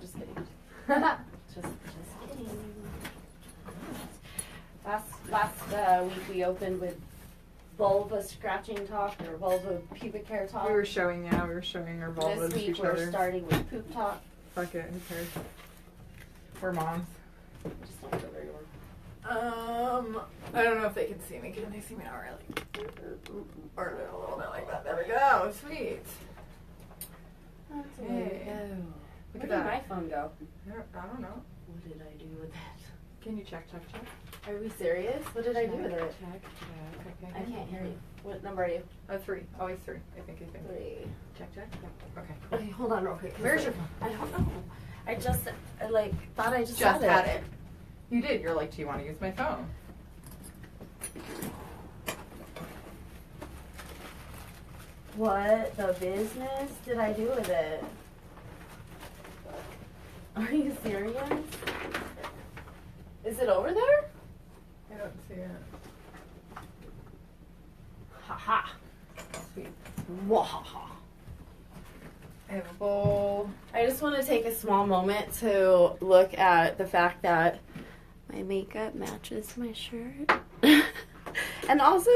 just kidding. just kidding. Last week we opened with vulva scratching talk or vulva pubic hair talk. We were showing our vulvas This to week each we're other. starting with poop talk. Fuck it, who cares? We're moms. Just don't go very well. I don't know if they can see me. Can they see me now, really? Or a little bit like that. There we go. Sweet. That's Hey. where we go. Look Where at did my that. phone go? I don't know. What did I do with it? Can you check? Are we serious? What did I do with it? Check. I can't hear you. What number are you? 3. Always 3. I think. 3. Check. Yeah. Okay. Okay, hold on real quick. Where's your phone? I don't know. I just, thought I just Just had had it. You did. You're like, do you want to use my phone? What the business did I do with it? Are you serious? Is it over there? I don't see it. Haha. Sweet. Wahaha. I have a bowl. I just want to take a small moment to look at the fact that my makeup matches my shirt. And also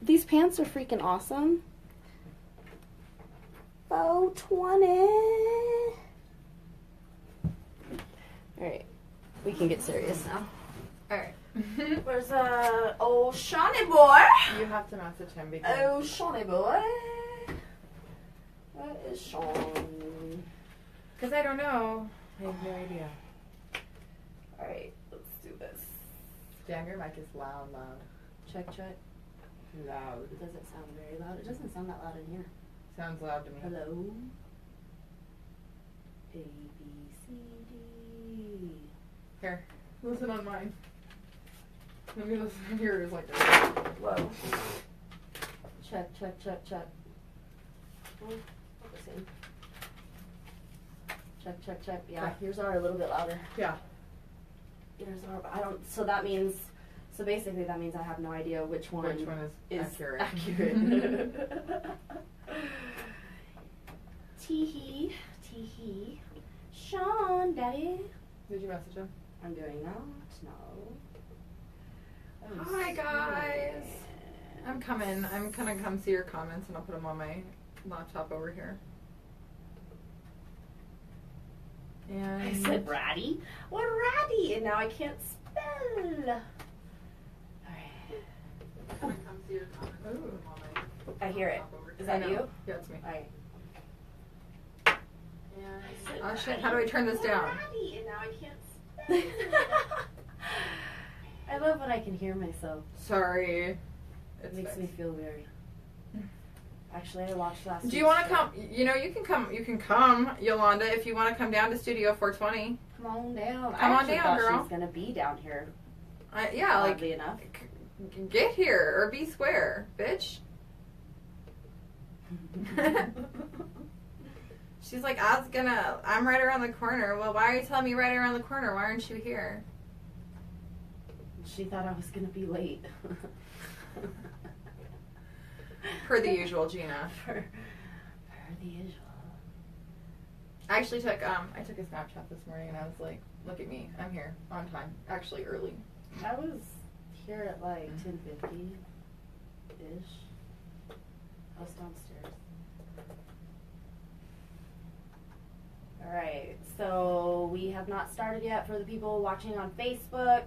these pants are freaking awesome. $4.20. Alright. We can get serious now. Alright. Where's old Shawnee boy? You have to message him because Oh, Shawnee boy. What is Sean? because I don't know. I have no idea. Alright, let's do this. Damn, your mic is loud. Check. Loud. Does it sound very loud? It doesn't sound that loud in here. Sounds loud to me. Hello? A, B, C, D. Here, listen on mine. Let me listen to yours like this. Whoa. Check. Oh, focusing. Check. Yeah, Okay. yours are a little bit louder. Yeah. Yours are, but I don't, so basically that means I have no idea which one is accurate. Teehee. Sean, daddy. Did you message him? I'm doing not. No. Oh, Hi guys. sweet. I'm coming. I'm gonna come see your comments and I'll put them on my laptop over here. And I said ratty? What ratty? And now I can't spell. Alright. come see your comments. Ooh. Put them on my I hear it. laptop over Is here. that I know. you? Yeah, it's me. Alright. Oh shit, how do I turn this down? Ratty, and now I can't spell. I love when I can hear myself. Sorry. It makes me feel weird. Actually, I watched last Do you want to come? You know, you can come, Yolanda, if you want to come down to Studio 420. Come on down. Come on down, girl. She's gonna be down here. Yeah, like, Oddly enough. get here or be square, bitch. She's like, I'm right around the corner. Well, why are you telling me right around the corner? Why aren't you here? She thought I was gonna be late. Per the usual, Gina. Per the usual. I actually took a Snapchat this morning and I was like, look at me, I'm here on time. Actually early. I was here at like 10:50 ish. I was downstairs. Alright, so we have not started yet for the people watching on Facebook.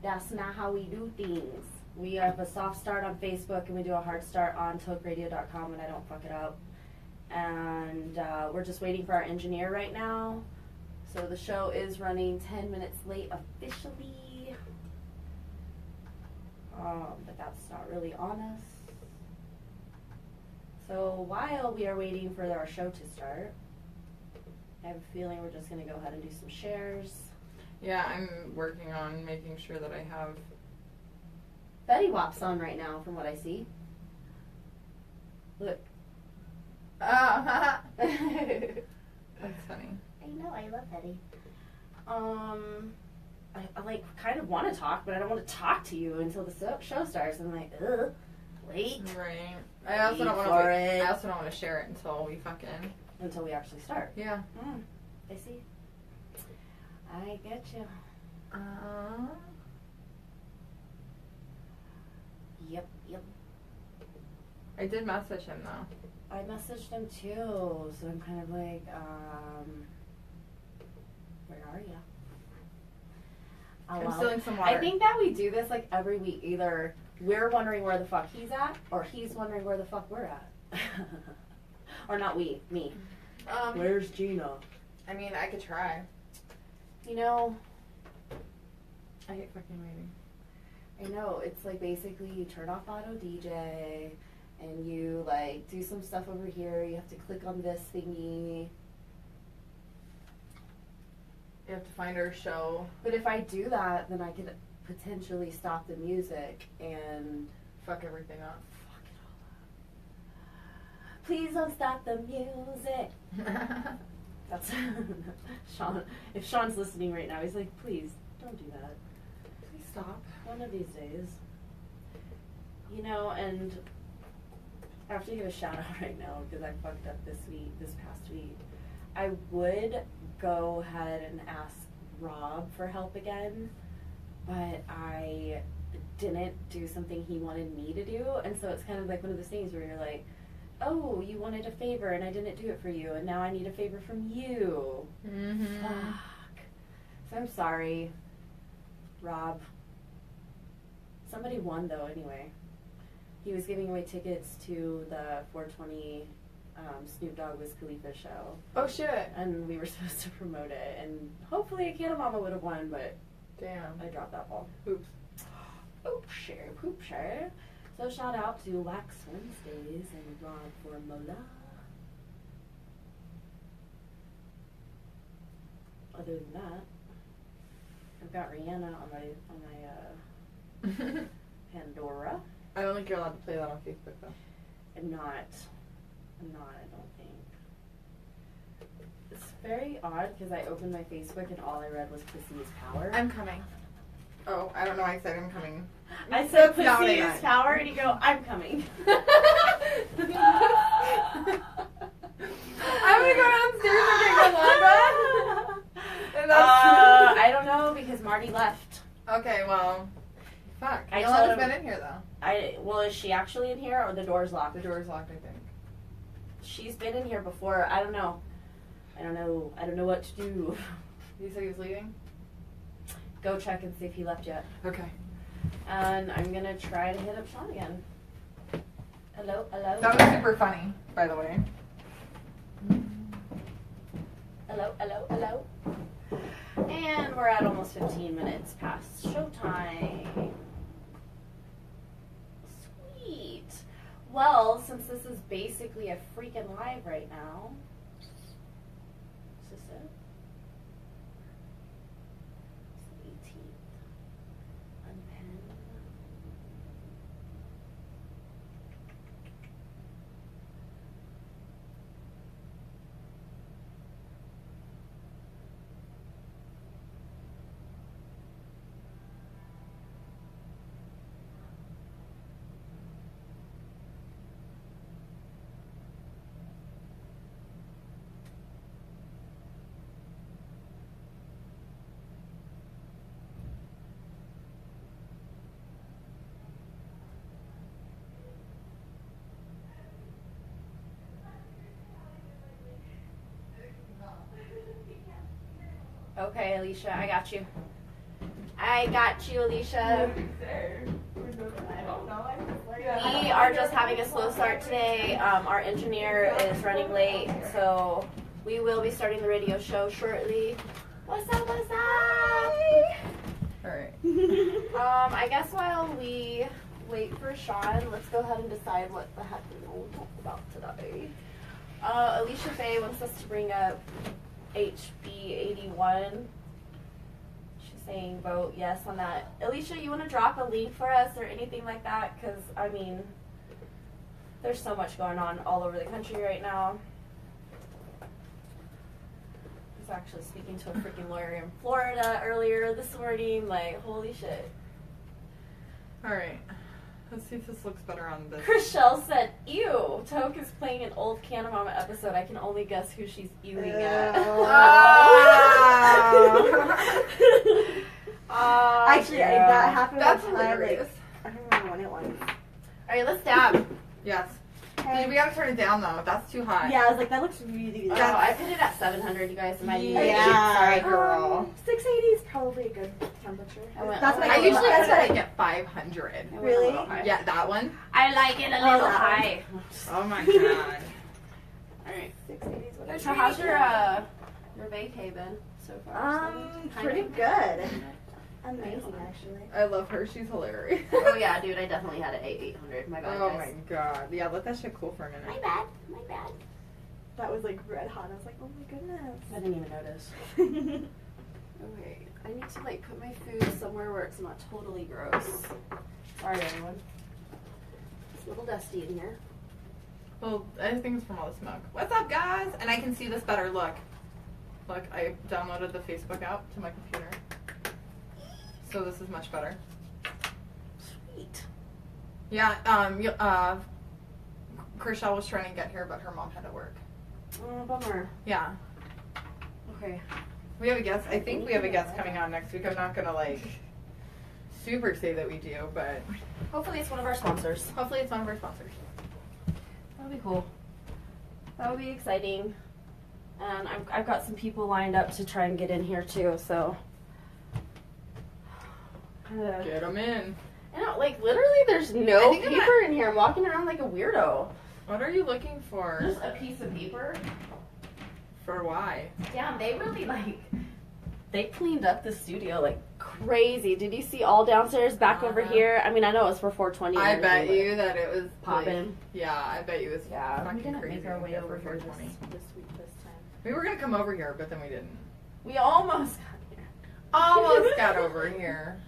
That's not how we do things. We have a soft start on Facebook and we do a hard start on tokeradio.com when I don't fuck it up. And we're just waiting for our engineer right now. So the show is running 10 minutes late officially. But that's not really on us. So while we are waiting for our show to start, I have a feeling we're just going to go ahead and do some shares. Yeah, I'm working on making sure that I have... Betty Wop's on right now from what I see. Look. That's funny. I know, I love Betty. I like kind of want to talk, but I don't want to talk to you until the show starts. And I'm like, ugh, wait. Right. I also don't want to share it until we fucking... Until we actually start. Yeah. I see. I get you. Yep. I did message him though. I messaged him too, so I'm kind of like, where are you? I'm stealing some water. I think that we do this like every week. Either we're wondering where the fuck he's at, or he's wondering where the fuck we're at. Or not we, me. Where's Gina? I mean, I could try. You know, I hate fucking waiting. I know, it's like basically you turn off auto DJ and you like do some stuff over here. You have to click on this thingy. You have to find our show. But if I do that, then I could potentially stop the music and fuck everything up. Fuck it all up. Please don't stop the music. That's Sean. If Sean's listening right now, he's like, please don't do that. Please stop. One of these days. You know, and I have to give a shout out right now because I fucked up this past week. I would go ahead and ask Rob for help again, but I didn't do something he wanted me to do, and so it's kind of like one of those things where you're like, oh, you wanted a favor and I didn't do it for you, and now I need a favor from you. Mm-hmm. Fuck. So I'm sorry, Rob. Somebody won though anyway. He was giving away tickets to the 420 Snoop Dogg Wiz Khalifa show. Oh shit. And we were supposed to promote it, and hopefully CannaMama would have won, but damn, I dropped that ball. Oops. Poop share. So shout out to Wax Wednesdays and Rob for Mola. Other than that, I've got Rihanna on my Pandora. I don't think you're allowed to play that on Facebook though. I'm not, I don't think. It's very odd because I opened my Facebook and all I read was Pussy is Power. I'm coming. Oh, I don't know why I said I'm coming. I said Pussy is Power and you go, I'm coming. I'm gonna go downstairs and get Yolanda. I don't know because Marty left. Okay, well, fuck. I Yolanda's told him, been in here though. Well, is she actually in here or the door's locked? The door's locked, I think. She's been in here before. I don't know what to do. You said he was leaving? Go check and see if he left yet. Okay. And I'm gonna try to hit up Sean again. Hello. That was super funny, by the way. Hello. And we're at almost 15 minutes past showtime. Sweet. Well, since this is basically a freaking live right now, is this it? It's the 18th. Unpen. Okay, Alicia, I got you. Alicia. We are just having a slow start today. Our engineer is running late, so we will be starting the radio show shortly. What's up? Alright. I guess while we wait for Sean, let's go ahead and decide what the heck we're going to talk about today. Alicia Faye wants us to bring up HB81. She's saying vote yes on that. Alicia, you want to drop a link for us or anything like that? Because, I mean, there's so much going on all over the country right now. I was actually speaking to a freaking lawyer in Florida earlier this morning. Like, holy shit. Alright. Let's see if this looks better on this. Chriselle said, ew, Toke is playing an old CannaMama episode. I can only guess who she's ewing at. Actually, that happened. That's one time, hilarious. I don't remember when it was. Alright, let's dab. Yes. Okay. We gotta turn it down though. That's too high. Yeah, I was like, that looks really good. Yeah. I put it at 700, you guys. Am I Yeah. Sorry, girl. 680 is probably a good temperature. That's what I usually put that's it what like at 500. Really? Yeah, that one. I like it a little high. Oh my god. Alright. 680 is what I So how's your vacay been so far? Pretty good. Amazing, actually. I love her. She's hilarious. Oh yeah, dude, I definitely had it 800. My bad, Oh guys. my god. Yeah, let that shit cool for a minute. bad. My bad. That was like red hot. I was like, oh my goodness. I didn't even notice. Okay, I need to like put my food somewhere where it's not totally gross. Sorry, everyone. It's a little dusty in here. Well, I think it's from all the smoke. What's up, guys? And I can see this better. Look. Look, I downloaded the Facebook app to my computer. So this is much better. Sweet. Yeah, Chriselle was trying to get here, but her mom had to work. Oh, bummer. Yeah. Okay. We have a guest. I think we have a guest coming on next week. I'm not gonna like super say that we do, but Hopefully it's one of our sponsors. hopefully it's one of our sponsors. That would be cool. That would be exciting. And I've got some people lined up to try and get in here too, so. Get them in. I know, like literally there's no I think I'm paper in here. I'm walking around like a weirdo. What are you looking for? Just a piece of paper. For why? Damn, they really they cleaned up the studio like crazy. Did you see all downstairs back over here? I mean, I know it was for 420. and I bet everything, you that it was popping. like, yeah, I bet you it was Yeah, we fucking didn't crazy. make our way over for here 420. this week this time. We were gonna come over here, but then we didn't. We almost got here. Almost got over here.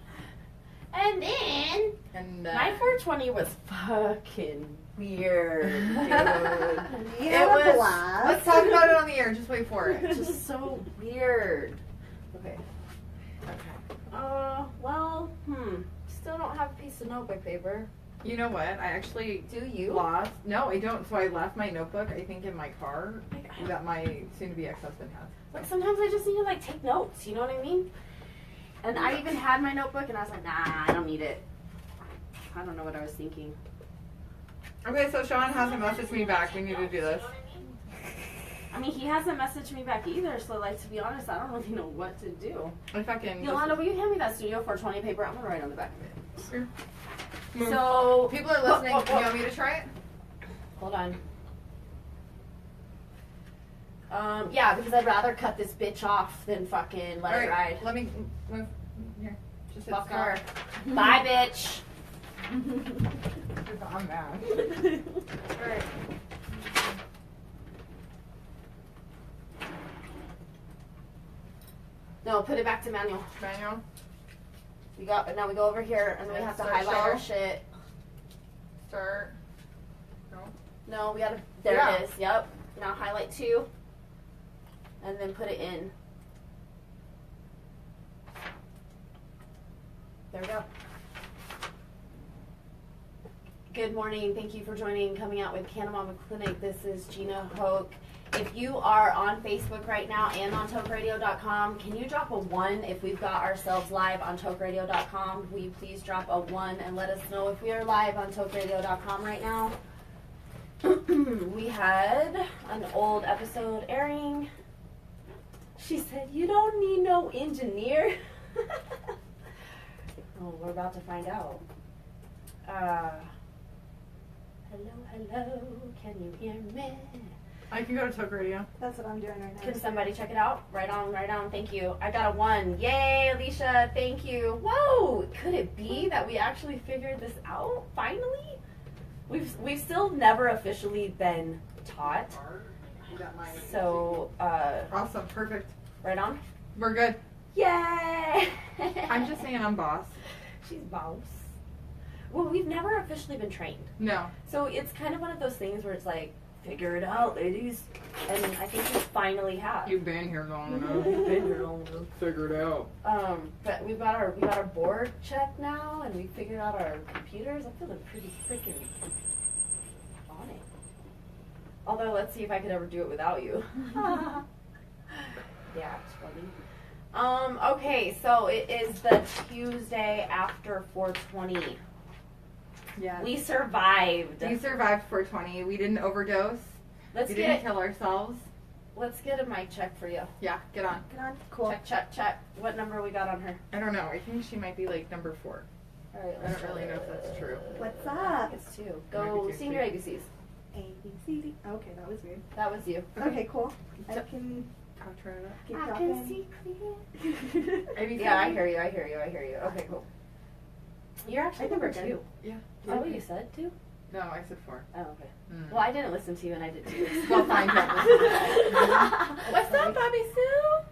And then And my 420 was fucking weird, dude. It was Let's talk about it on the air. Just wait for it. just so weird. Okay. Okay. Well, still don't have a piece of notebook paper. You know what? I actually Do you? lost. No, I don't. So I left my notebook, I think, in my car that my soon-to-be ex-husband has. Like sometimes I just need to like take notes, you know what I mean? And I even had my notebook and I was like, nah, I don't need it. I don't know what I was thinking. Okay, so Sean hasn't messaged me back. We need to do this. I mean, he hasn't messaged me back either, so like to be honest, I don't really know what to do. I fucking. Yolanda, will you hand me that Studio 420 paper? I'm gonna write on the back of it. Sure. So People are listening. Do you want me to try it? hold on. Yeah, because I'd rather cut this bitch off than fucking let it ride. Let me move here. Just hit Fuck stop. her. Bye, bitch. I'm mad. Alright. No, put it back to manual. Manual. Now we go over here and then we have to Start highlight our show. shit. Start. No, we gotta. There Yeah. it is. Yep. Now highlight 2, and then put it in. There we go. Good morning. Thank you for joining. Coming out with CannaMama Clinic. This is Gina Hoke. If you are on Facebook right now and on TokeRadio.com, can you drop a 1 if we've got ourselves live on TokeRadio.com? Will you please drop a 1 and let us know if we are live on TokeRadio.com right now? We had an old episode airing. She said, "You don't need no engineer." Oh, we're about to find out. Hello, can you hear me? I can go to Toke Radio. That's what I'm doing right now. Can somebody check it out? Right on, thank you. I got a 1. Yay, Alicia, thank you. Whoa, could it be that we actually figured this out, finally? We've still never officially been taught. So, Awesome. Perfect. right on. We're good. Yay! I'm just saying I'm boss. She's boss. Well, we've never officially been trained. No. So it's kind of one of those things where it's like, figure it out, ladies. And I think we finally have. You've been here long enough. Figure it out. But we got our board checked now, and we figured out our computers. I'm feeling pretty freaking on it. Although, let's see if I could ever do it without you. Yeah, it's funny. Okay, so it is the Tuesday after 420. Yeah. We survived. We survived 420. We didn't overdose. We didn't kill ourselves. Let's get a mic check for you. Yeah, get on. Get on. Cool. Check. What number we got on her? I don't know. I think she might be like number 4. All right. I don't really know if that's true. What's I up? think it's 2. Might Go be 2, senior too. ABCs. A, B, C, D. Okay, that was weird. That was you. Okay, cool. I So- can Talk to her about keep I talking. can see clear. it. Yeah, I hear you. Okay, cool. You're actually I think number we're good. 2. Yeah. Is that what you said, 2? No, I said 4. Oh, okay. Mm. Well, I didn't listen to you, and I did 2. Well, fine, don't listen to that. What's up, Bobby Sue?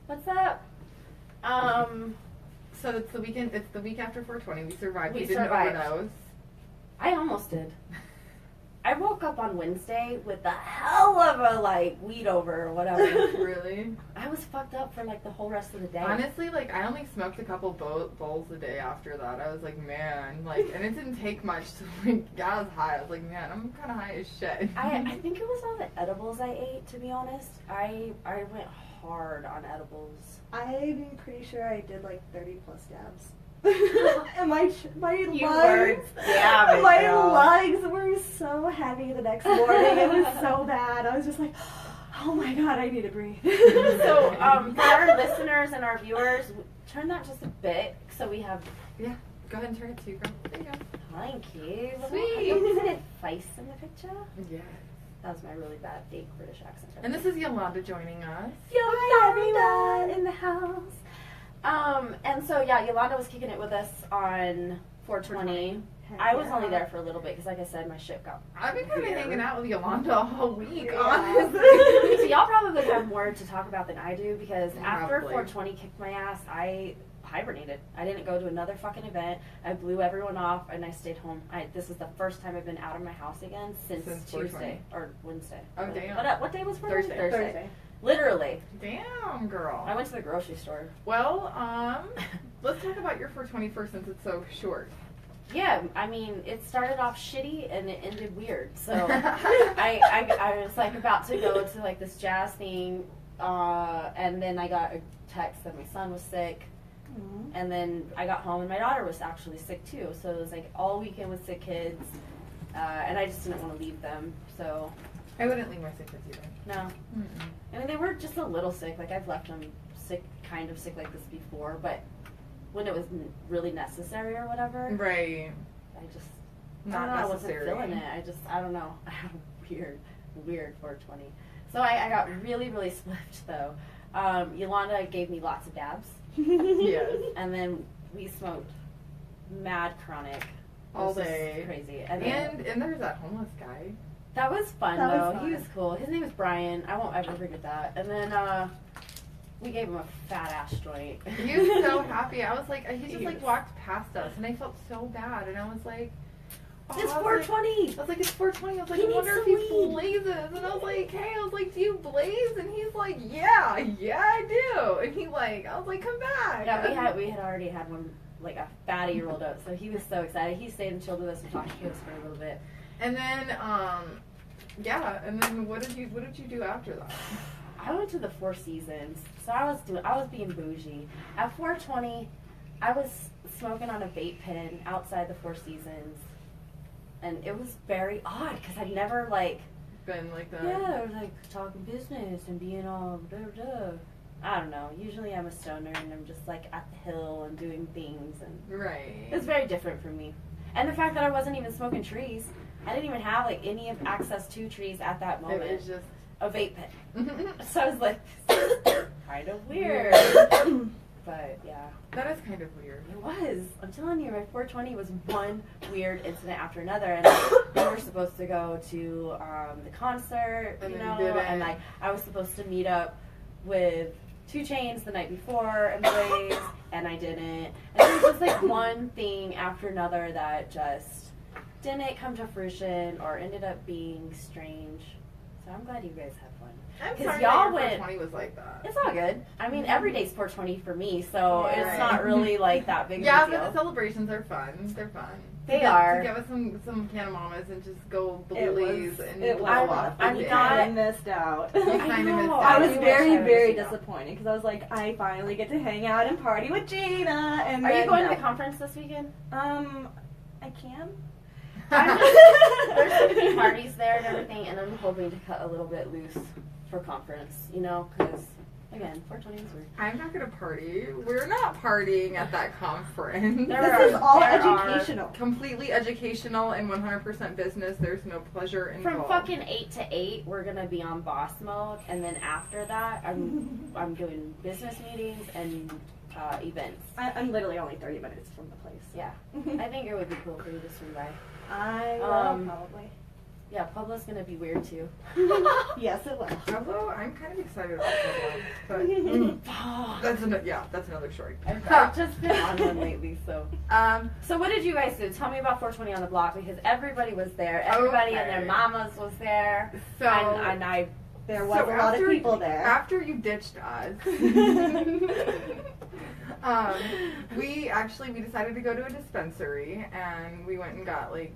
What's up? So it's the weekend. It's the week after 420. We survived. We We didn't survived. overdose. I almost did. I woke up on Wednesday with a hell of a weed over or whatever. Really? I was fucked up for the whole rest of the day. Honestly, I only smoked a couple bowls a day after that. I was like, man, and it didn't take much to get I was high. I was like, man, I'm kind of high as shit. I think it was all the edibles I ate. To be honest, I went hard on edibles. I'm pretty sure I did 30 plus dabs. And my You lungs, were dabbing, my girl. lungs were so heavy the next morning. It was so bad. I was just like, oh my god, I need to breathe. So, for our listeners and our viewers, turn that just a bit so we have. Yeah, go ahead and turn it to you, girl. There you go. Thank you. Sweet. Isn't it face in the picture? Yeah. That was my really bad fake British accent. And this is Yolanda joining us. Yolanda in the house. And so Yolanda was kicking it with us on 420. I was only there for a little bit because, like I said, my ship got. I've been kind of weird. hanging out with Yolanda all week, Yeah. honestly. So y'all probably have more to talk about than I do because after Probably. 420 kicked my ass, I hibernated. I didn't go to another fucking event. I blew everyone off and I stayed home. This is the first time I've been out of my house again since Tuesday 420. or Wednesday. Oh, damn. What day was 420? Thursday. Literally. Damn, girl. I went to the grocery store. Well, let's talk about your 420 first since it's so short. Yeah, I mean, it started off shitty and it ended weird. So I was about to go to this jazz thing, and then I got a text that my son was sick, and then I got home and my daughter was actually sick too. So it was all weekend with sick kids, and I just didn't want to leave them. So I wouldn't leave my sick kids either. no, I mean they were just a little sick. I've left them sick, kind of sick like this before, but when it was really necessary or whatever. Right. I just, Not I wasn't necessary. feeling it. I don't know. I had a weird 420. So I got really, really spliffed though. Yolanda gave me lots of dabs. Yes. And then we smoked mad chronic. It All was just day. Crazy. And then, And there's that homeless guy. that was fun That was though. fun. He was cool. His name was Brian. I won't ever forget that. And then, we gave him a fat ass joint. He was so happy. I was like, he just Yes. walked past us, and I felt so bad. And I was like, oh, It's I was like- 420. I was like, it's 420. I was like, He I wonder if needs he some weed. blazes. And I was like, hey, do you blaze? And he's like, yeah, I do. And I was like, come back. Yeah, we had already had one, a fatty rolled up, so he was so excited. He stayed and chilled with us and talked to us for a little bit. And then, and then what did you do after that? I went to the Four Seasons, so I was being bougie. At 420, I was smoking on a vape pen outside the Four Seasons, and it was very odd because I'd never Been like that? yeah, talking business and being all blah, blah. I don't know. Usually I'm a stoner and I'm just at the hill and doing things, and Right. it's very different for me. And the fact that I wasn't even smoking trees, I didn't even have any of access to trees at that moment. It was just. A vape pen. So I was like, kind of weird. But yeah, That is kind of weird. it was. I'm telling you, my 420 was one weird incident after another. And we were supposed to go to the concert, And you then know, you didn't. and I was supposed to meet up with 2 Chainz the night before and Blaze, and I didn't. And it was just one thing after another that just didn't come to fruition or ended up being strange. So I'm glad you guys had fun. I'm 'Cause sorry y'all that your went- 420 was like that. It's all good. I mean, every day's 420 for me, so Yeah. it's not really like that big Yeah, of a but deal. the celebrations are fun. They're fun. They To are. get with some CannaMamas and just go It blueies was and a blow lot off of the I'm day. fun. not- I missed out. You kind of I missed know. out. I was do wish very, I would've very seen that. disappointed because I was like, I finally get to hang out and party with Gina. And Are you then, going no. to the conference this weekend? I can. I'm just, there's gonna be parties there and everything, and I'm hoping to cut a little bit loose for conference, you know, because again, 420 is weird. I'm not gonna party. We're not partying at that conference. There This are- is all there are- educational. Completely educational and 100% business. There's no pleasure involved. From fucking 8 to 8, we're gonna be on boss mode, and then after that, I'm doing business meetings and events. I'm literally only 30 minutes from the place. Yeah, I think it would be cool for you to swing by. I will, probably. Yeah, Pueblo's gonna be weird too. Yes, it will. Although I'm kind of excited about Pueblo, but that's another story. I've just been on one lately, so. So what did you guys do? Tell me about 420 on the block, because everybody was there. Everybody and their Okay. mamas was there. So and I There was a lot of people there. After you ditched us, we decided to go to a dispensary, and we went and got we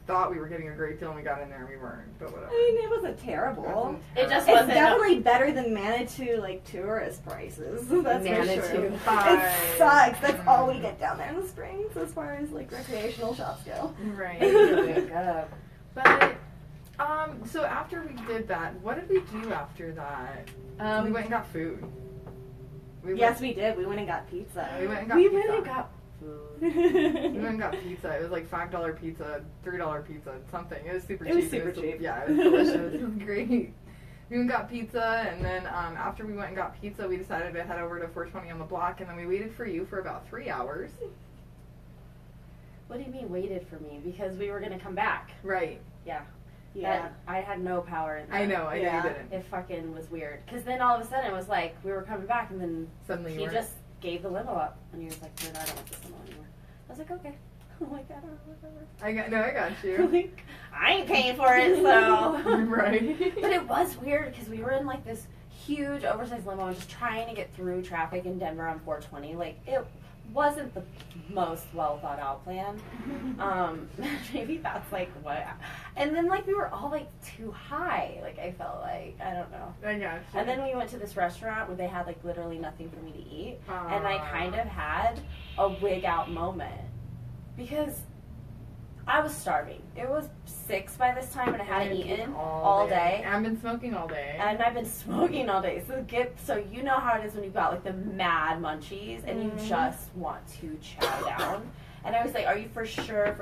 thought we were getting a great deal, and we got in there and we weren't, but whatever. I mean, it wasn't terrible. It just It's wasn't definitely better than Manitou, tourist prices. That's Manitou. for sure. Bye. It sucks. That's all we get down there in the springs as far as recreational shops go. Right. wake up. But so after we did that, what did we do after that? We went and got food. Yes, we did. We went and got pizza. We went and got We pizza. went and got food. We went and got pizza. It was like $5 pizza, $3 pizza, something. It was super cheap. It was super cheap. Yeah, it was delicious. It was great. We went and got pizza, and then after we went and got pizza, we decided to head over to 420 on the block, and then we waited for you for about 3 hours. What do you mean waited for me? Because we were gonna come back. Right. Yeah. Yeah. That, I had no power in that. I know. I know Yeah. you didn't. It fucking was weird. Because then all of a sudden it was like we were coming back, and then Suddenly you he weren't. just gave the limo up, and he was like, "No, I don't want this limo anymore." I was like, "Okay." I'm like, "I don't know, I got you. whatever." I ain't paying for it, so. Right. But it was weird because we were in this huge oversized limo and just trying to get through traffic in Denver on 420. It wasn't the most well thought out plan. Maybe that's what. And then we were all too high. I felt like, I don't know. I got you. And then we went to this restaurant where they had literally nothing for me to eat, and I kind of had a wig out moment because I was starving. It was 6 by this time, and I hadn't eaten all day. I've been smoking all day. And I've been smoking all day. So you know how it is when you've got the mad munchies and you just want to chow down. And I was like, "Are you for sure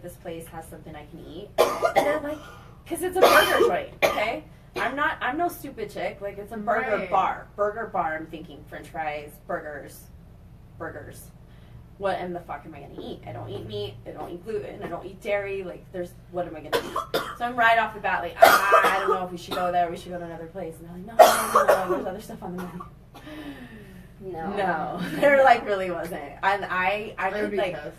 this place has something I can eat?" And they're like, "Cause it's a burger joint, okay? I'm no stupid chick. It's a burger Right. bar. Burger bar. I'm thinking French fries, burgers. What in the fuck am I gonna eat? I don't eat meat. I don't eat gluten. I don't eat dairy. What am I gonna eat?" So I'm right off the bat I don't know if we should go there. We should go to another place. And they're like, no. There's other stuff on the menu. No, there really wasn't. And I would could be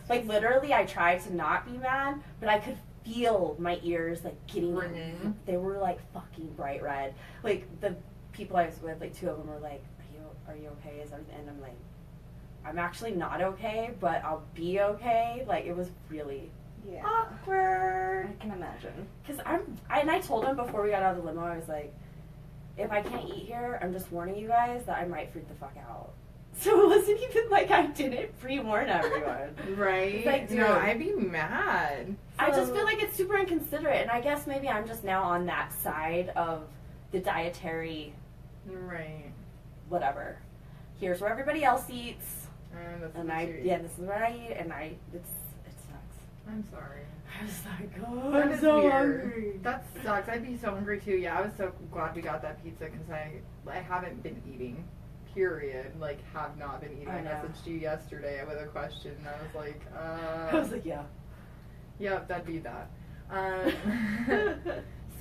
pissed. literally I tried to not be mad, but I could feel my ears getting Ringing. They were fucking bright red. The people I was with, 2 of them were like, "Are you okay?" Is everything? And I'm like, "I'm actually not okay, but I'll be okay." It was really Yeah. awkward. I can imagine. Cause I told him before we got out of the limo, I was like, "If I can't eat here, I'm just warning you guys that I might freak the fuck out." So it wasn't even I didn't pre-warn everyone. Right? It's dude, no, I'd be mad. I just feel it's super inconsiderate, and I guess maybe I'm just now on that side of the dietary Right. whatever. Here's where everybody else eats, That's and this is where I eat, and it sucks. I'm sorry. I was like, "Oh, That I'm is so weird. hungry." That sucks. I'd be so hungry too. Yeah, I was so glad we got that pizza because I haven't been eating. Period. Have not been eating. I I know. messaged you yesterday with a question, and I was like, I was like, "Yeah." Yep, that'd be that.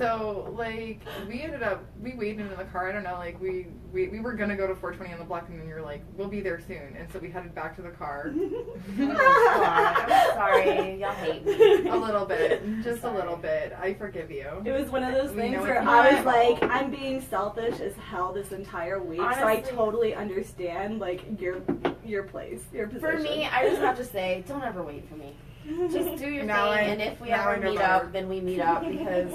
So, like, we waited in the car, I don't know, like, we were gonna go to 420 on the block, and then you're like, we'll be there soon, and so we headed back to the car. Oh, God. I'm sorry. Y'all hate me. A little bit. Just a little bit. I forgive you. It was one of those We things know where it's I was not. like, I'm being selfish as hell this entire week, so I Honestly. totally understand, like, your place, your position. For me, I just have to say, don't ever wait for me. Just do your Now thing, I- and if we now I ever know meet better. up, then we meet up, because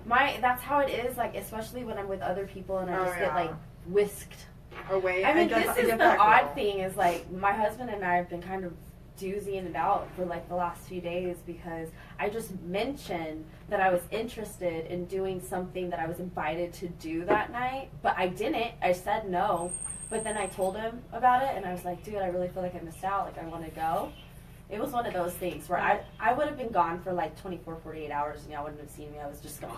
that's how it is, like, especially when I'm with other people and I Oh, just get, yeah. like, whisked. Away. I mean, guess this I is get the that odd girl. thing is, like, my husband and I have been kind of doozying it out for, like, the last few days because I just mentioned that I was interested in doing something that I was invited to do that night, but I didn't. I said no, but then I told him about it, and I was like, dude, I really feel like I missed out. Like, I want to go. It was one of those things where I would have been gone for, like, 24, 48 hours, and y'all wouldn't have seen me. I was just gone.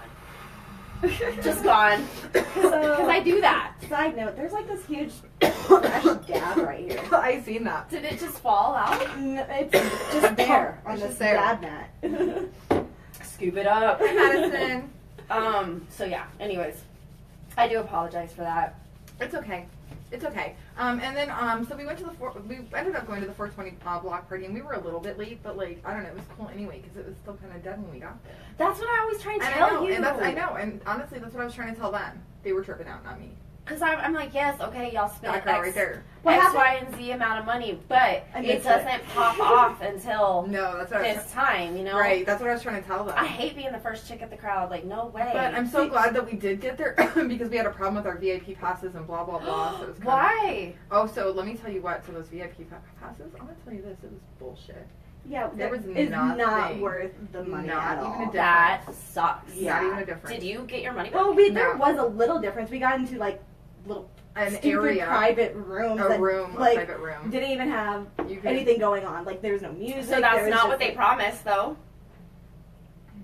Just gone. Because I do that. Side note, there's like this huge fresh dab right here. I seen that. Did it just fall out? It's just there on It's this just there. dab mat. Scoop it up. Madison. So yeah, anyways, I do apologize for that. It's okay. It's okay. And then, so we went to we ended up going to the 420 block party, and we were a little bit late, but, like, I don't know, it was cool anyway, because it was still kind of dead when we got there. That's what I always try and And tell I know, you. and I know, and honestly, that's what I was trying to tell them. They were tripping out, not me. Because I'm like, yes, okay, y'all spent That girl X, right there. What X, happened? Y, and Z amount of money, but I it missed doesn't pop off until No, that's what I was this time, you know? Right, that's what I was trying to tell them. I hate being the first chick at the crowd. Like, no way. But I'm so glad that we did get there because we had a problem with our VIP passes and blah blah blah. So it was kind Why? Oh, so let me tell you what. So those VIP passes, I'm gonna tell you this. It was bullshit. Yeah, There was it's nothing. not worth the money Not at even all. a That sucks. Yeah. Not even a difference. Did you get your money back? Well, there No. was a little difference. We got into like little An stupid area, private rooms. a that, room, like, a private room. didn't even have You could, anything going on. Like there was no music. So there that's was not just, what they like, promised, though.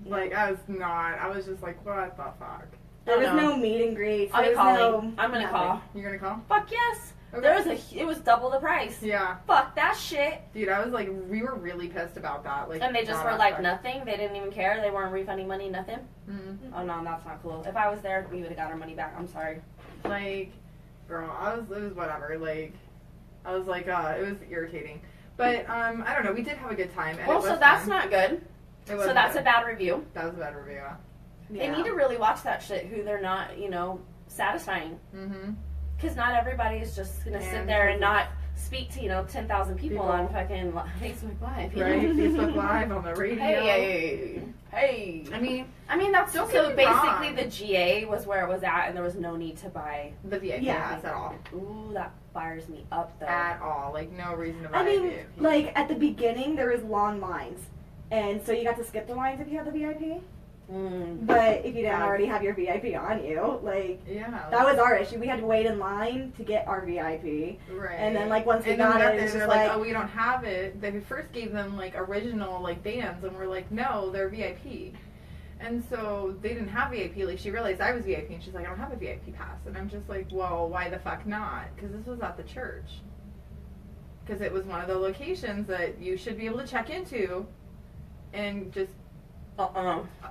like I was not. I was just like, what the fuck? There was Oh, no. no meet and greet. I'll be There was calling. no I'm gonna nothing. call. You're gonna call? Fuck yes. Okay. There was it was double the price. Yeah, Fuck that shit. dude. I was like, we were really pissed about that. Like, And they just that were like aspect. nothing. They didn't even care. They weren't refunding money. Nothing. Mhm. Oh no, that's not cool. If I was there, we would have got our money back. I'm sorry. Like, girl, it was whatever. Like, I was like, it was irritating. But, I don't know, we did have a good time. And Well, it was so that's fun. not good. It was So that's good. a bad review. That was a bad review. They Yeah. need to really watch that shit. Who they're not, satisfying. Mm-hmm. Because not everybody is just gonna sit And there and so- not speak to 10,000 people People. on fucking Facebook Live. you know? Right? Facebook Live on the radio. Hey. I mean, I mean, that's Don't so get me basically wrong. the GA was where it was at, and there was no need to buy. the VIP Yeah. pass at all. Ooh, that fires me up though. At all. Like, no reason to buy I mean, a VIP. like at the beginning there was long lines, and so you got to skip the lines if you had the VIP. Mm. But if you didn't Yeah. already have your VIP on you, like Yeah. that was our issue. We had to wait in line to get our VIP. Right. And then, like, once we And then got it, there, it's they're just like, like- oh, we don't have it. They first gave them, like, original, like, bands, and we're like, no, they're VIP. And so they didn't have VIP. Like, she realized I was VIP, and she's like, I don't have a VIP pass. And I'm just like, well, why the fuck not? Because this was at the church. Because it was one of the locations that you should be able to check into and just,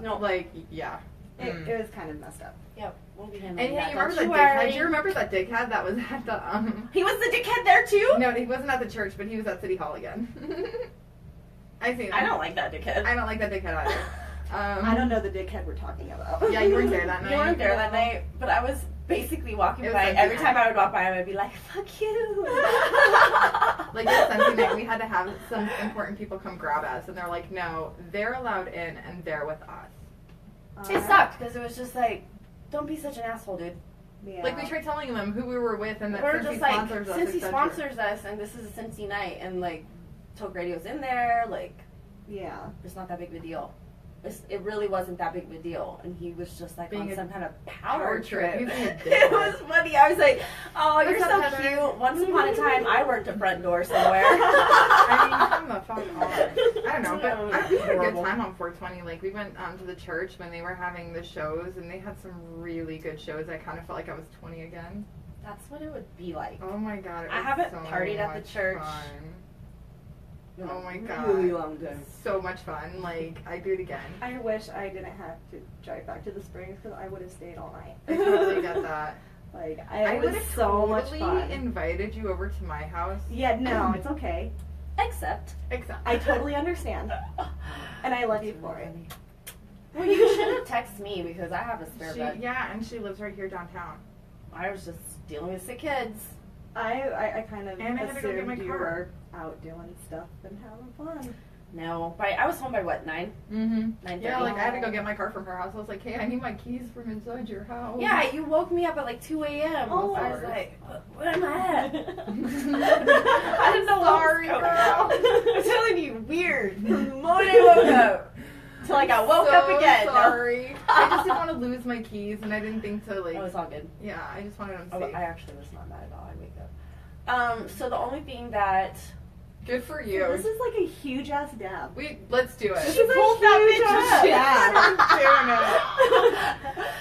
No. like, yeah. It was kind of messed up. Yep. We'll be handling And yeah, that. you remember that Don't dickhead? worry. Do you remember that dickhead that was at the, He was the dickhead there too. No, he wasn't at the church, but he was at City Hall again. I seen him. I don't like that dickhead. I don't like that dickhead either. I don't know the dickhead we're talking about. Yeah, you weren't there that night. You weren't there that night, but I was basically walking It was by. Sunday Every night. time I would walk by him, I'd be like, "Fuck you." Like that Sunday night, we had to have some important people come grab us, and they're like, no, they're allowed in, and they're with us. It sucked because it was just like, don't be such an asshole, dude. Yeah. Like, we tried telling them who we were with, and that We're since just he like, sponsors us, since he et cetera. sponsors us, and this is a Cincy night, and like, Toke Radio's in there, like, Yeah. it's not that big of a deal. It really wasn't that big of a deal, and he was just like Being on a some kind of power power trip. trip. He was being a It dickhead. was funny. I was like, "Oh, you're What's so up, Heather? cute." Once upon a time, I worked a front door somewhere. I mean, come the fuck on. I don't know, but we had a good Horrible. time on 420. Like, we went to the church when they were having the shows, and they had some really good shows. I kind of felt like I was 20 again. That's what it would be like. Oh my god, it I was haven't so partied at the much church. fun. Oh my god. Really long time. So much fun. Like, I'd do it again. I wish I didn't have to drive back to the Springs because I would have stayed all night. I totally get that. Like, I it would was have so much totally fun. invited you over to my house. Yeah, no, it's okay. Except. Except. I totally understand. And I love you for it. Well, you should have texted me because I have a spare bed. Yeah, and she lives right here downtown. I was just dealing with sick kids. I kind of And I had to go get my assumed you car. were out doing stuff and having fun. No, I was home by what, 9? Mm-hmm. 9:30? Yeah, like I had to go get my car from her house. I was like, hey, I need my keys from inside your house. Yeah, you woke me up at like 2 a.m. Oh, I was like, where am I at? I I didn't know Sorry, what was going girl. on. I'm telling you, weird. From the moment I woke up till like I woke up again. No. Sorry. I just didn't want to lose my keys, and I didn't think to like. Oh, it's all good. Yeah, I just wanted them Oh, safe. I actually was not mad at all. I wake up. So the only thing that Good for you. This is like a huge ass dab. Let's do it. This is a huge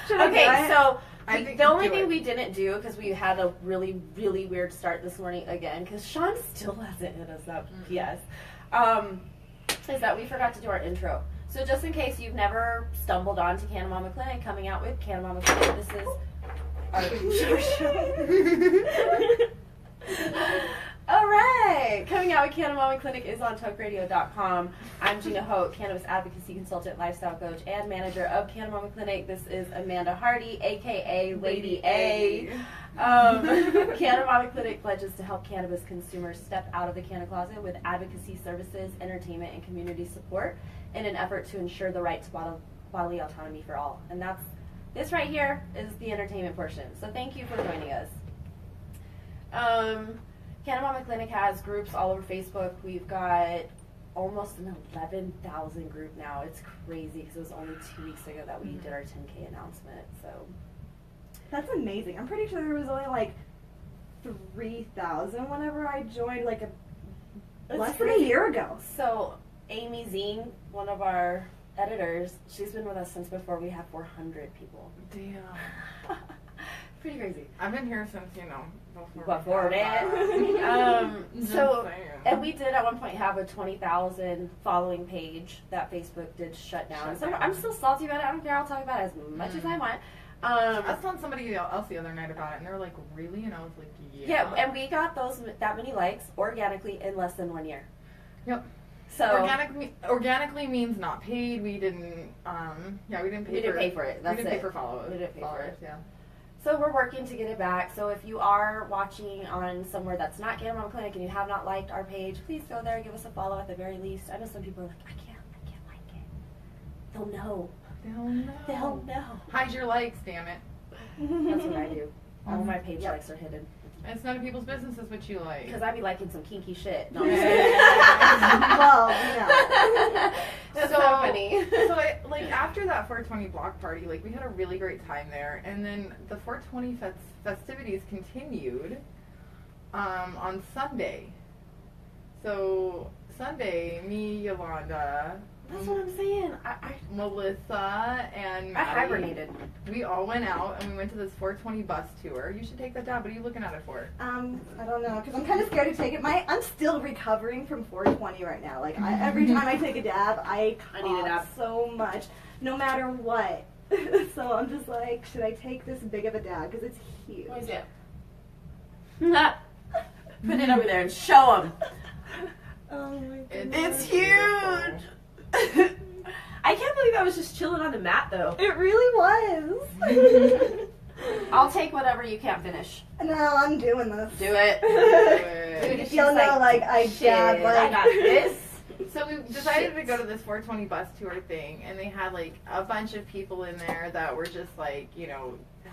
Should okay, so I think the you only do thing it. we didn't do because we had a really weird start this morning again because Sean still hasn't hit us up. Yes, is that we forgot to do our intro. So just in case you've never stumbled onto CannaMama Clinic, coming out with CannaMama Clinic, this is our All right, coming out with CannaMama Clinic is on TokeRadio.com. I'm Gina Hoke, cannabis advocacy consultant, lifestyle coach, and manager of CannaMama Clinic. This is Amanda Hardy, aka Lady A. CannaMama Clinic pledges to help cannabis consumers step out of the canna closet with advocacy services, entertainment, and community support in an effort to ensure the right to bodily autonomy for all. And this right here is the entertainment portion. So thank you for joining us. CannaMama Clinic has groups all over Facebook. We've got almost an 11,000 group now. It's crazy because it was only 2 weeks ago that we did our 10K announcement. So That's amazing. I'm pretty sure there was only like 3,000 whenever I joined, like less than a year ago. So Amy Zing, one of our editors, she's been with us since before we had 400 people. Damn. Pretty crazy. I've been here since, Before that. And we did at one point have a 20,000 following page that Facebook did shut down. So I'm still salty about it. I don't care. I'll talk about it as much as I want. I was telling somebody else the other night about it, and they were like, really? And I was like, yeah. Yeah, and we got that many likes organically in less than 1 year. Yep. So organically means not paid. We didn't, we didn't pay we didn't pay for it. That's we didn't pay it. for followers. We didn't pay for it. Yeah. So we're working to get it back. So if you are watching on somewhere that's not CannaMama Clinic and you have not liked our page, please go there and give us a follow at the very least. I know some people are like, I can't like it. They'll know. They'll know. Hide your likes, damn it. That's what I do. All my page likes are hidden. It's none of people's business is what you like. Because I be liking some kinky shit. No, Well, yeah. That's so funny. So after that 420 block party, we had a really great time there, and then the 420 festivities continued on Sunday. So Sunday, me, Yolanda, That's what I'm saying. Melissa, and I Maddie, hibernated. we all went out and we went to this 420 bus tour. You should take that down. What are you looking at it for? I don't know, because I'm kind of scared to take it. I'm still recovering from 420 right now. Every time I take a dab, I need a dab. so much, no matter what. So I'm just like, should I take this big of a dab? Because it's huge. What is it? Put it over there and show them. Oh my goodness. It's huge. I can't believe I was just chilling on the mat though. It really was. I'll take whatever you can't finish. No, I'm doing this. Do it. Good. She's You'll know, I shit, dab, I got this. So we decided to go to this 420 bus tour thing, and they had a bunch of people in there that were just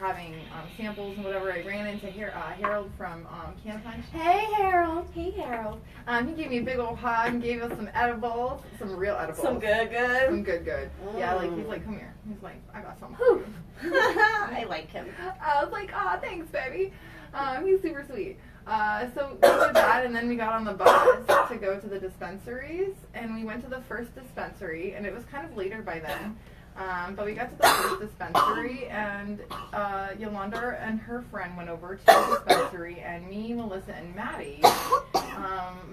having samples and whatever. I ran into Harold from Can Punch. Hey Harold. Hey Harold. He gave me a big old hug and gave us some edibles, some real edibles. Some good. Some good. Yeah, he's like, come here. He's like, I got something for Whew. you. I like him. I was like, aw, thanks, baby. He's super sweet. So we did that, and then we got on the bus to go to the dispensaries, and we went to the first dispensary, and it was kind of later by then. But we got to the first dispensary, and Yolanda and her friend went over to the dispensary, and me, Melissa, and Maddie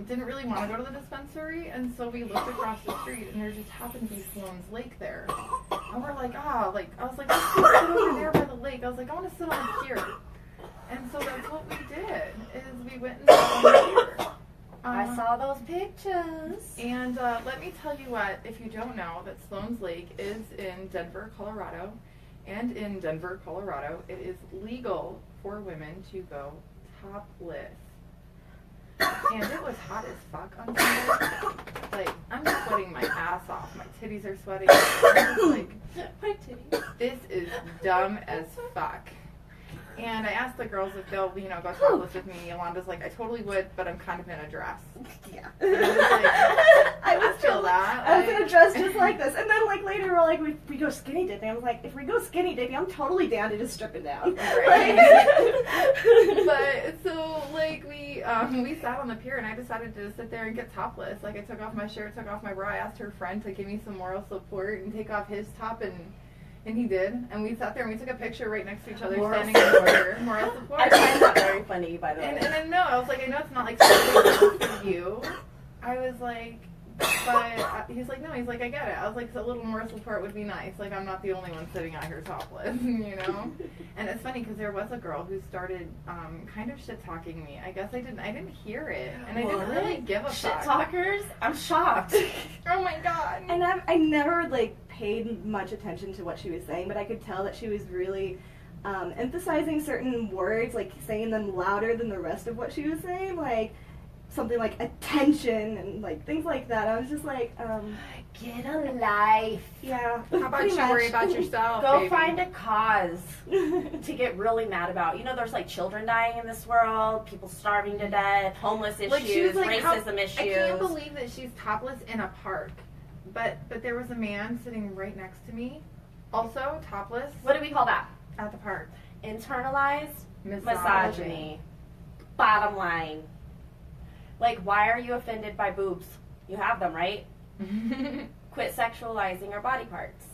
didn't really want to go to the dispensary, and so we looked across the street, and there just happened to be Sloan's Lake there. And we're like, I was like, let's go sit over there by the lake. I was like, I want to sit on the pier. And so that's what we did, is we went and sat on the pier. I saw those pictures. And let me tell you what, if you don't know, that Sloan's Lake is in Denver, Colorado. And in Denver, Colorado, it is legal for women to go topless. And it was hot as fuck on Sunday. Like, I'm sweating my ass off. My titties are sweating. I'm just like, My titties. this is dumb as fuck. And I asked the girls if they'll, go topless with me. Yolanda's like, I totally would, but I'm kind of in a dress. Yeah. And I was like, I was feel that. I was in a dress just like this. And then, like, later we're like, we go skinny dipping. I was like, if we go skinny dipping, I'm totally down to just strip it down. Right. Like- But, so, like, we sat on the pier, and I decided to sit there and get topless. Like, I took off my shirt, took off my bra. I asked her friend to give me some moral support and take off his top, and he did. And we sat there, and we took a picture right next to each other, Moral standing in the pier. Moral support. I find that very funny, by the way. And then, no, I was like, I know it's not like something for you. I was like, but he's like, no, he's like, I get it. I was like, so a little more support would be nice. Like, I'm not the only one sitting out here topless, And it's funny because there was a girl who started kind of shit talking me. I guess I didn't hear it, and I didn't really give a Shit fuck. talkers? I'm shocked. Oh my god. And I never, like, paid much attention to what she was saying, but I could tell that she was really emphasizing certain words, like saying them louder than the rest of what she was saying, like something like attention and like things like that. I was just like, Get a life. yeah. How about pretty you much. worry about yourself, Go baby? find a cause to get really mad about. There's like children dying in this world, people starving to death, homeless issues, Like, she was like, racism issues. I can't believe that she's topless in a park. But there was a man sitting right next to me, also topless, What do we call that? at the park. Internalized misogyny. Bottom line. Like, why are you offended by boobs? You have them, right? Quit sexualizing our body parts.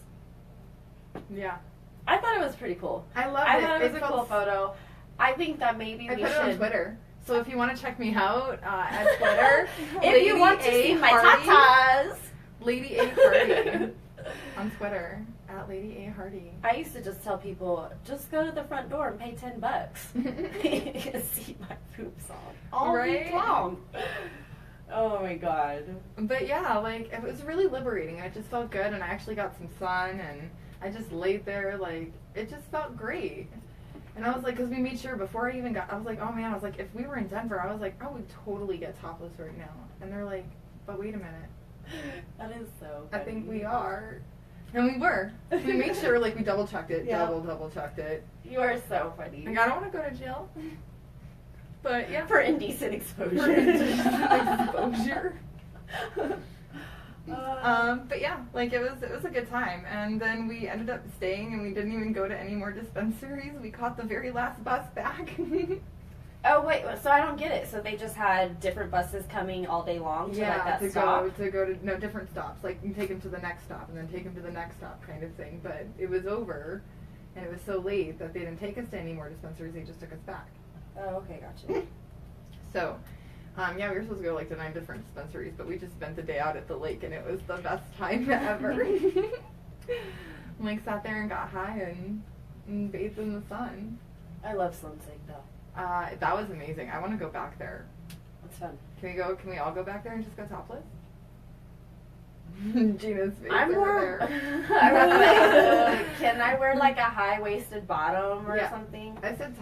Yeah. I thought it was pretty cool. I love I it. thought it was a felt cool photo. I think that maybe I we put it on should. Twitter. So if you want to check me out at Twitter, If you want to see my tatas. Lady A Hardy on Twitter at Lady A Hardy. I used to just tell people, just go to the front door and pay $10. You can see my boobs all Right? week long. Oh my god. But yeah, like it was really liberating. I just felt good, and I actually got some sun, and I just laid there. Like it just felt great. And I was like, because we made sure before I even got, I was like, oh man, I was like, if we were in Denver, I was like, I would totally get topless right now. And they're like, but wait a minute. That is so I funny. think we are. And we were. We made sure, like, we double checked it. Yeah. Double checked it. You are so funny. Like, I don't want to go to jail. But yeah. For indecent For exposure. exposure. But yeah, like it was a good time. And then we ended up staying, and we didn't even go to any more dispensaries. We caught the very last bus back. Oh wait, so I don't get it. So they just had different buses coming all day long to like that stop? to go to no different stops. Like you take them to the next stop, and then take them to the next stop, kind of thing. But it was over, and it was so late that they didn't take us to any more dispensaries. They just took us back. Oh, okay, gotcha. So, yeah, we were supposed to go like to 9 different dispensaries, but we just spent the day out at the lake, and it was the best time ever. Like sat there and got high and bathed in the sun. I love Sloan's Lake though. That was amazing. I want to go back there. It's fun. Can we all go back there and just go topless? Gina's face I'm over more. there. I'm like, can I wear like a high-waisted bottom or Yeah. something? I said Just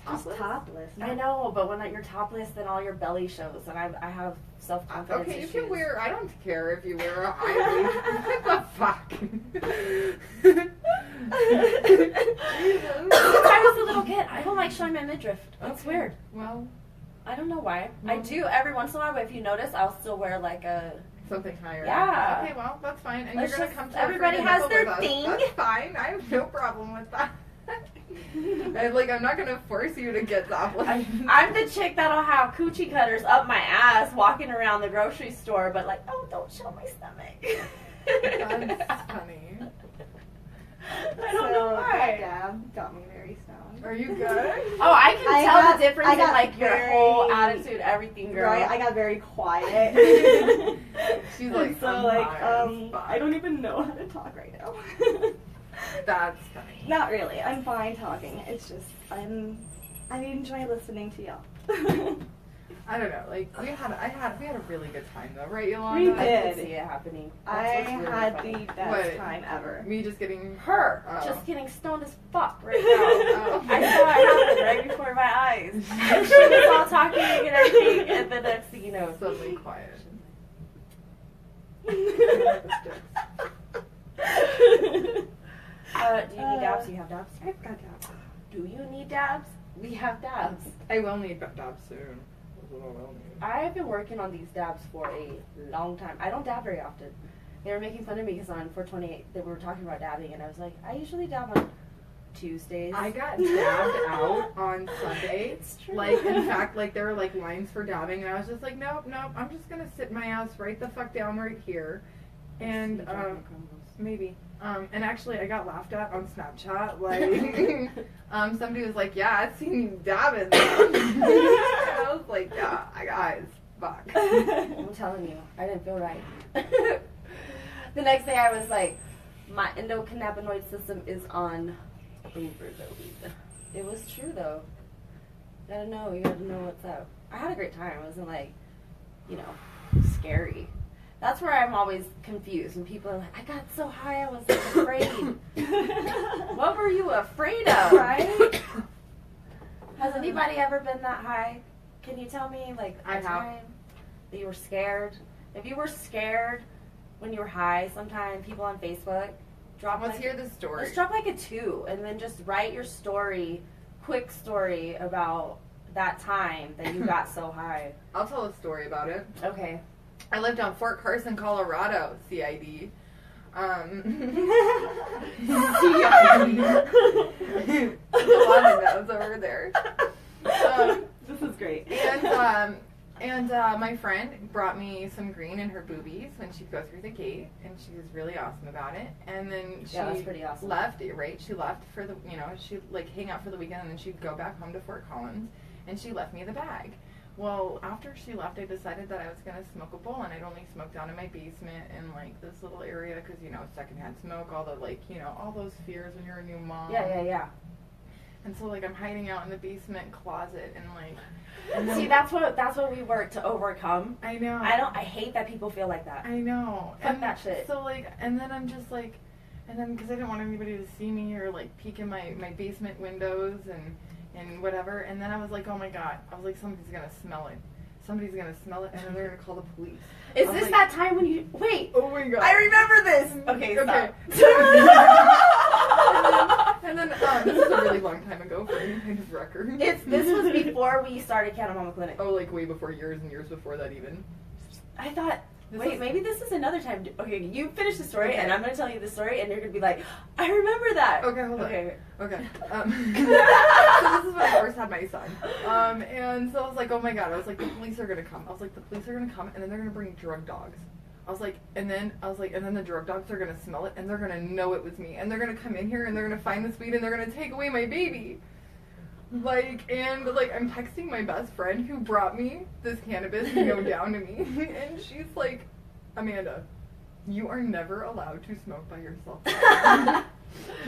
topless. topless. I know, but when you're topless, then all your belly shows, and I have self-confidence Okay, you issues. can wear. I don't care if you wear a high waist. What the fuck? Since I was a little kid, I don't like showing my midriff. It's Okay. weird. Well, I don't know why. I Well- do every once in a while, but if you notice, I'll still wear like a. something higher. Yeah. Okay, well, that's fine. And Let's you're gonna just- come to everybody our has freaking their nipple with us. thing. That's fine. I have no problem with that. I'm not gonna force you to get topless. I'm the chick that'll have coochie cutters up my ass walking around the grocery store, but like, oh, don't show my stomach. That's funny. I don't know why. That dab got me very stoned. Are you good? Oh, I can I tell got- the difference I in got like your very- whole attitude, everything, girl. Right? I got very quiet. She's like, so I'm like, high as fuck. I don't even know how to talk right now. That's funny. Not really. I'm fine talking. It's just I enjoy listening to y'all. I don't know. Like we had a really good time though, right, Yolanda? We I did. can see it happening. I That's what's really had funny. the best What? time ever. Me just getting Her Oh. just getting stoned as fuck right now. Oh. I saw it happen right before my eyes. And she was all talking and everything, and the next thing you know, suddenly quiet. do you need dabs? You have dabs? I've got dabs. Do you need dabs? We have dabs. I will need dabs soon. That's what I will need. I've been working on these dabs for a long time. I don't dab very often. They were making fun of me because on 4/28 they were talking about dabbing, and I was like, I usually dab on Tuesdays. I got dabbed out on Sunday. It's true. Like, in fact, like, there were, like, lines for dabbing, and I was just like, nope, I'm just gonna sit my ass right the fuck down right here. And, maybe. And actually, I got laughed at on Snapchat. Like, somebody was like, yeah, I've seen you dabbing. And I was like, yeah, guys, fuck. I'm telling you, I didn't feel right. The next day I was like, my endocannabinoid system is on overdose. It was true though. You gotta know what's up. I had a great time. It wasn't like, scary. That's where I'm always confused when people are like, I got so high I was like, afraid. What were you afraid of? Right? Has anybody ever been that high? Can you tell me like I a have. time that you were scared? If you were scared when you were high, sometime people on Facebook drop Let's like, hear the story. Just drop like a 2 and then just write your quick story about that time that you got so high. I'll tell a story about it. Okay. I lived on Fort Carson, Colorado, CID. CID. A lot of those over there. This is great. And my friend brought me some green in her boobies when she'd go through the gate, and she was really awesome about it. And then she Yeah, that's pretty awesome. left, right? She left for the, she'd like hang out for the weekend, and then she'd go back home to Fort Collins, and she left me the bag. Well, after she left, I decided that I was going to smoke a bowl, and I'd only smoke down in my basement in, like, this little area, because, secondhand smoke, all the, like, all those fears when you're a new mom. Yeah. And so, like, I'm hiding out in the basement closet, and, like... See, that's what we work to overcome. I know. I hate that people feel like that. I know. Fuck that shit. So, like, and then I'm just, like... And then, because I didn't want anybody to see me or, like, peek in my basement windows and whatever. And then I was like, oh my god. I was like, somebody's gonna smell it. Somebody's gonna smell it, and then they're gonna call the police. Is I was this like, that time when you wait? Oh my god. I remember this. Okay, stop. And then this is a really long time ago for any kind of record. This was before we started CannaMama Clinic. Oh, like way before, years and years before that even. I thought, This is- maybe this is another time. Okay, you finish the story, Okay. and I'm gonna tell you the story, and you're gonna be like, I remember that. Okay, hold on. Okay. Okay. So this is when I first had my son. And so I was like, oh my god. I was like, the police are gonna come. I was like, the police are gonna come, and then they're gonna bring drug dogs. I was like, and then the drug dogs are gonna smell it, and they're gonna know it was me, and they're gonna come in here, and they're gonna find this weed, and they're gonna take away my baby. I'm texting my best friend who brought me this cannabis to go down to me, and she's like, Amanda, you are never allowed to smoke by yourself.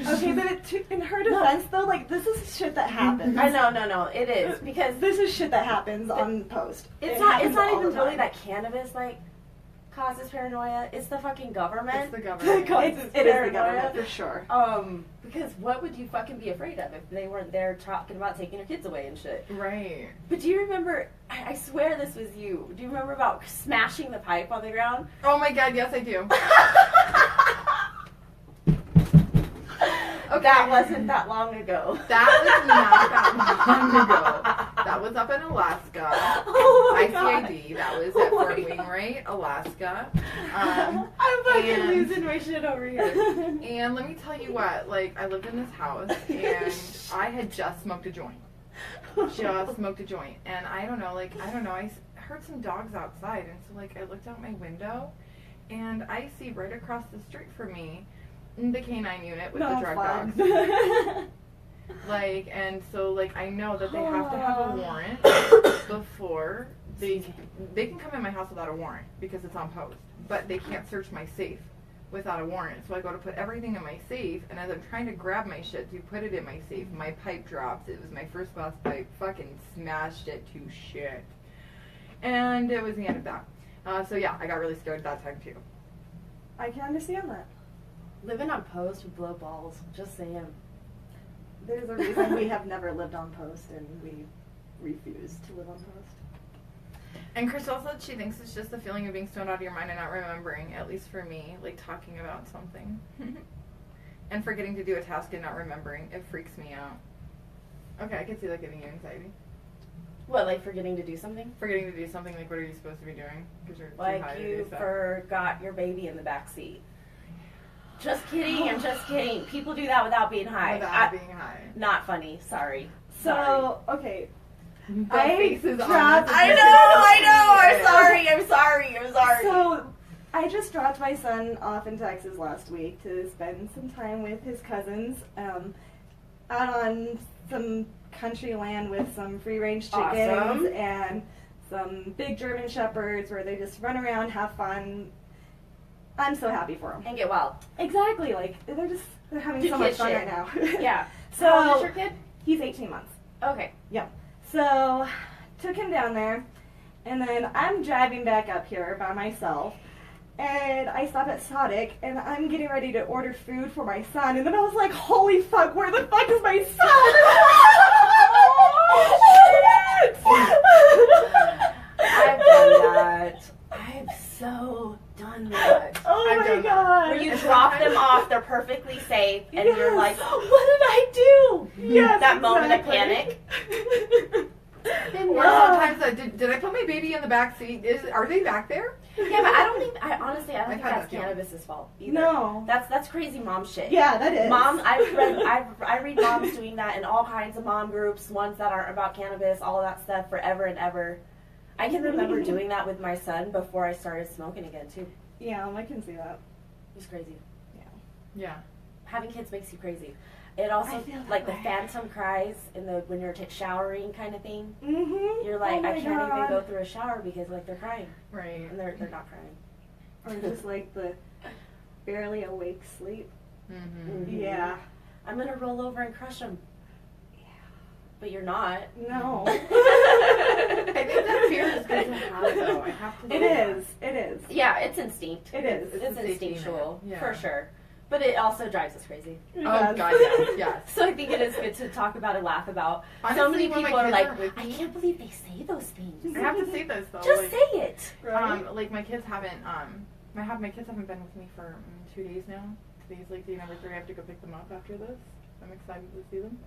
Okay, but in her defense, though, like, this is shit that happens. I know, no, it is because This is shit that happens on post. it's It not happens all even the really time. that cannabis like causes paranoia. It's the fucking government. It's the government. It is the paranoia. government, for sure. Because what would you fucking be afraid of if they weren't there talking about taking your kids away and shit? Right. But do you remember? I swear this was you. Do you remember about smashing the pipe on the ground? Oh my god, yes I do. Okay. That wasn't that long ago. That was not that long ago. That was up in Alaska. Oh my god. ICID. That was Oh at my Fort God. Wainwright, Alaska. I'm fucking and- losing my shit over here. And let me tell you what, like, I lived in this house, and I had just smoked a joint. Just smoked a joint. And I don't know, I heard some dogs outside, and so, like, I looked out my window, and I see right across the street from me the canine unit with No, the drug fun. dogs. Like, and so, like, I know that they have to have a warrant before they can come in my house without a warrant because it's on post, but they can't search my safe without a warrant. So I go to put everything in my safe, and as I'm trying to grab my shit to put it in my safe, my pipe drops. It was my first glass pipe. Fucking smashed it to shit. And it was the end of that. So yeah, I got really scared that time too. I can understand that. Living on post would blow balls. Just saying. There's a reason we have never lived on post, and we refuse to live on post. And Crystal said she thinks it's just the feeling of being stoned out of your mind and not remembering, at least for me, like talking about something. And forgetting to do a task and not remembering. It freaks me out. Okay, I can see that giving you anxiety. What, like forgetting to do something? Forgetting to do something, like what are you supposed to be doing? Because you're too Like high to do you stuff. forgot your baby in the back seat. Just kidding, I'm just kidding. People do that without being high. Without being high. Not funny, sorry. So, okay. The I faces on dropped- this I is know, I'm sorry. So, I just dropped my son off in Texas last week to spend some time with his cousins out on some country land with some free-range chickens Awesome. and some big German shepherds where they just run around, have fun. I'm so happy for them. And get wild. Exactly, like they're having Do so much kid fun shit. right now. Yeah. So How old is your kid? he's 18 months. Okay. So took him down there, and then I'm driving back up here by myself, and I stop at Sonic, and I'm getting ready to order food for my son, and then I was like, holy fuck, where the fuck is my son? I've done that. I've so done that. Oh I've my done that. god. Where you drop them off, they're perfectly safe, and Yes. you're like, what did I do? Yes, That moment of exactly. panic. Or sometimes, did I put my baby in the back seat? Are they back there? Yeah, but I don't think I've think had that's that feeling. cannabis's fault either. No. That's crazy mom shit. Yeah, that is. Mom, I read moms doing that in all kinds of mom groups, ones that aren't about cannabis, all of that stuff forever and ever. I can remember doing that with my son before I started smoking again too. Yeah, I can see that. It was crazy. Yeah. Having kids makes you crazy. It also I feel that like the way. phantom cries in the when you're showering kind of thing. Mm-hmm. You're like, oh I can't even go God. through a shower because like they're crying Right. and they're not crying. Or just like the barely awake sleep. Mm-hmm. Mhm. Yeah. I'm gonna roll over and crush them. Yeah. But you're not. No. I think that fear is good to have, though. I have to It say that. is. It is. Yeah, it's instinct. It is. It's It's a safety instinctual net. Yeah. for sure. But it also drives us crazy. Oh, God, yes, yes. So I think it is good to talk about and laugh about. So Honestly, many when my people are kids like, are with I me- can't believe they say those things. I have to say this, though. Just like, say it. Right? like my kids haven't, my kids haven't been with me for 2 days now. Today's like day number 3. I have to go pick them up after this. I'm excited to see them.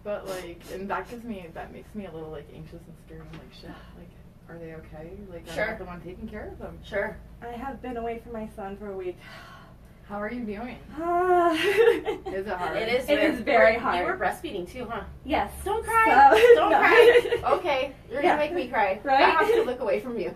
But like, and that makes me a little like anxious and scared. I'm like, shit, like, are they okay? Like, I'm Sure. not the one taking care of them. Sure. I have been away from my son for a week. How are you doing? Yes. Is it hard? It is. It is very You hard. were breastfeeding too, huh? Yes. Don't cry. So- Don't no. cry. Okay, you're Yeah. gonna make me cry. Right? I have to look away from you.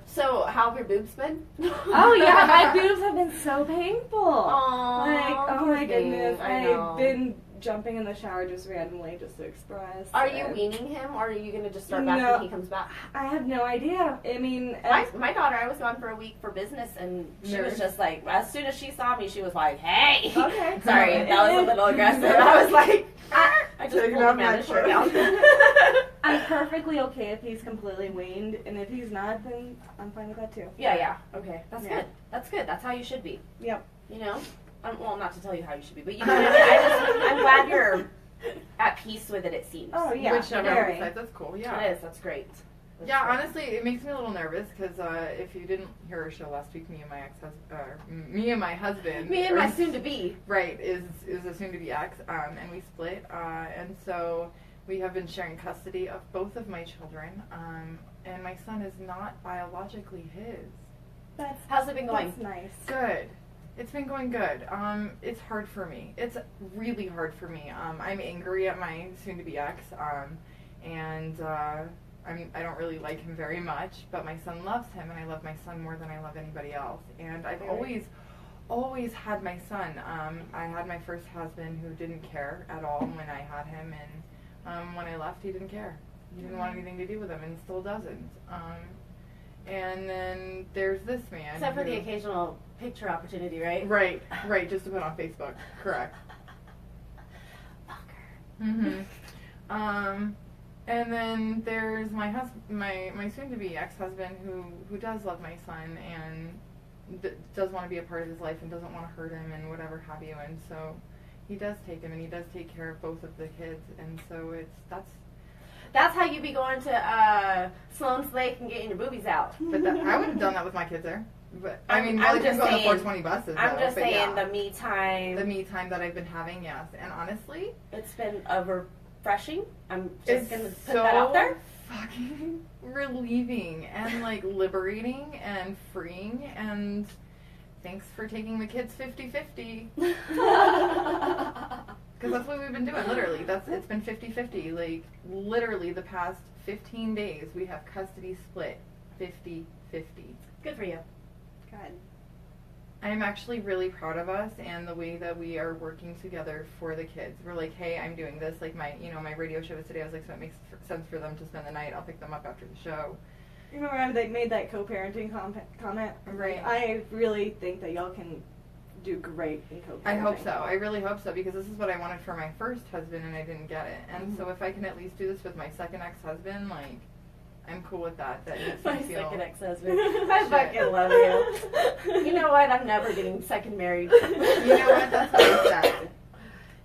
So how have your boobs been? Oh yeah, my boobs have been so painful. Aw, Like, oh poor my thing. goodness, I know. I've been jumping in the shower just randomly just to express. Are you and weaning him, or are you gonna just start back No. when he comes back? I have no idea. I mean, My daughter, I was gone for a week for business, and she was Nurse. just like, as soon as she saw me, she was like, "Hey." Okay. Sorry, that was a little aggressive. I was like, I just Taking pulled off the my manager shirt. down. I'm perfectly okay if he's completely weaned, and if he's not, then I'm fine with that too. Yeah. Okay, that's Yeah. good. That's good. That's how you should be. Yep. You know, well, not to tell you how you should be, but you know what I mean. I'm glad you're at peace with it. It seems. Oh yeah. Whichever very. besides, that's cool. Yeah. It is. That's great. That's Yeah, great. honestly, it makes me a little nervous because if you didn't hear our show last week, me and my husband, Me and my soon-to-be. right, is a soon-to-be ex, and we split, and so we have been sharing custody of both of my children, and my son is not biologically his. That's How's it been going? That's nice. Good. It's been going good. It's hard for me. It's really hard for me. I'm angry at my soon-to-be ex, and I don't really like him very much, but my son loves him, and I love my son more than I love anybody else. And I've Right. always had my son. I had my first husband who didn't care at all when I had him, and when I left, he didn't care. He didn't want anything to do with him, and still doesn't. And then there's this man. Except for the occasional picture opportunity, right? Right, just to put on Facebook. Correct. Fucker. And then there's my my soon-to-be ex-husband who does love my son and does want to be a part of his life and doesn't want to hurt him and whatever have you. And so he does take him and he does take care of both of the kids. And so That's how you be going to Sloan's Lake and getting your boobies out. But I would have done that with my kids there. But I mean, I'm just going to 420 buses. I'm just saying yeah. the me time. The me time that I've been having, yes. And honestly, it's been refreshing. I'm just gonna put so that out there. Fucking relieving and like liberating and freeing. And thanks for taking the kids 50-50. Because that's what we've been doing, literally. It's been 50-50. Like, literally the past 15 days, we have custody split 50-50. Good for you. God. I'm actually really proud of us and the way that we are working together for the kids. We're like, hey, I'm doing this. Like, my radio show was today. I was like, so it makes sense for them to spend the night. I'll pick them up after the show. You remember they made that co-parenting comment? Right. I really think that y'all can do great in co-parenting. I hope so. I really hope so, because this is what I wanted for my first husband and I didn't get it. And so if I can at least do this with my second ex-husband, like, I'm cool with that. That makes My me feel... second ex-husband. I fucking love you. You know what? I'm never getting second married. You know what? That's what I said.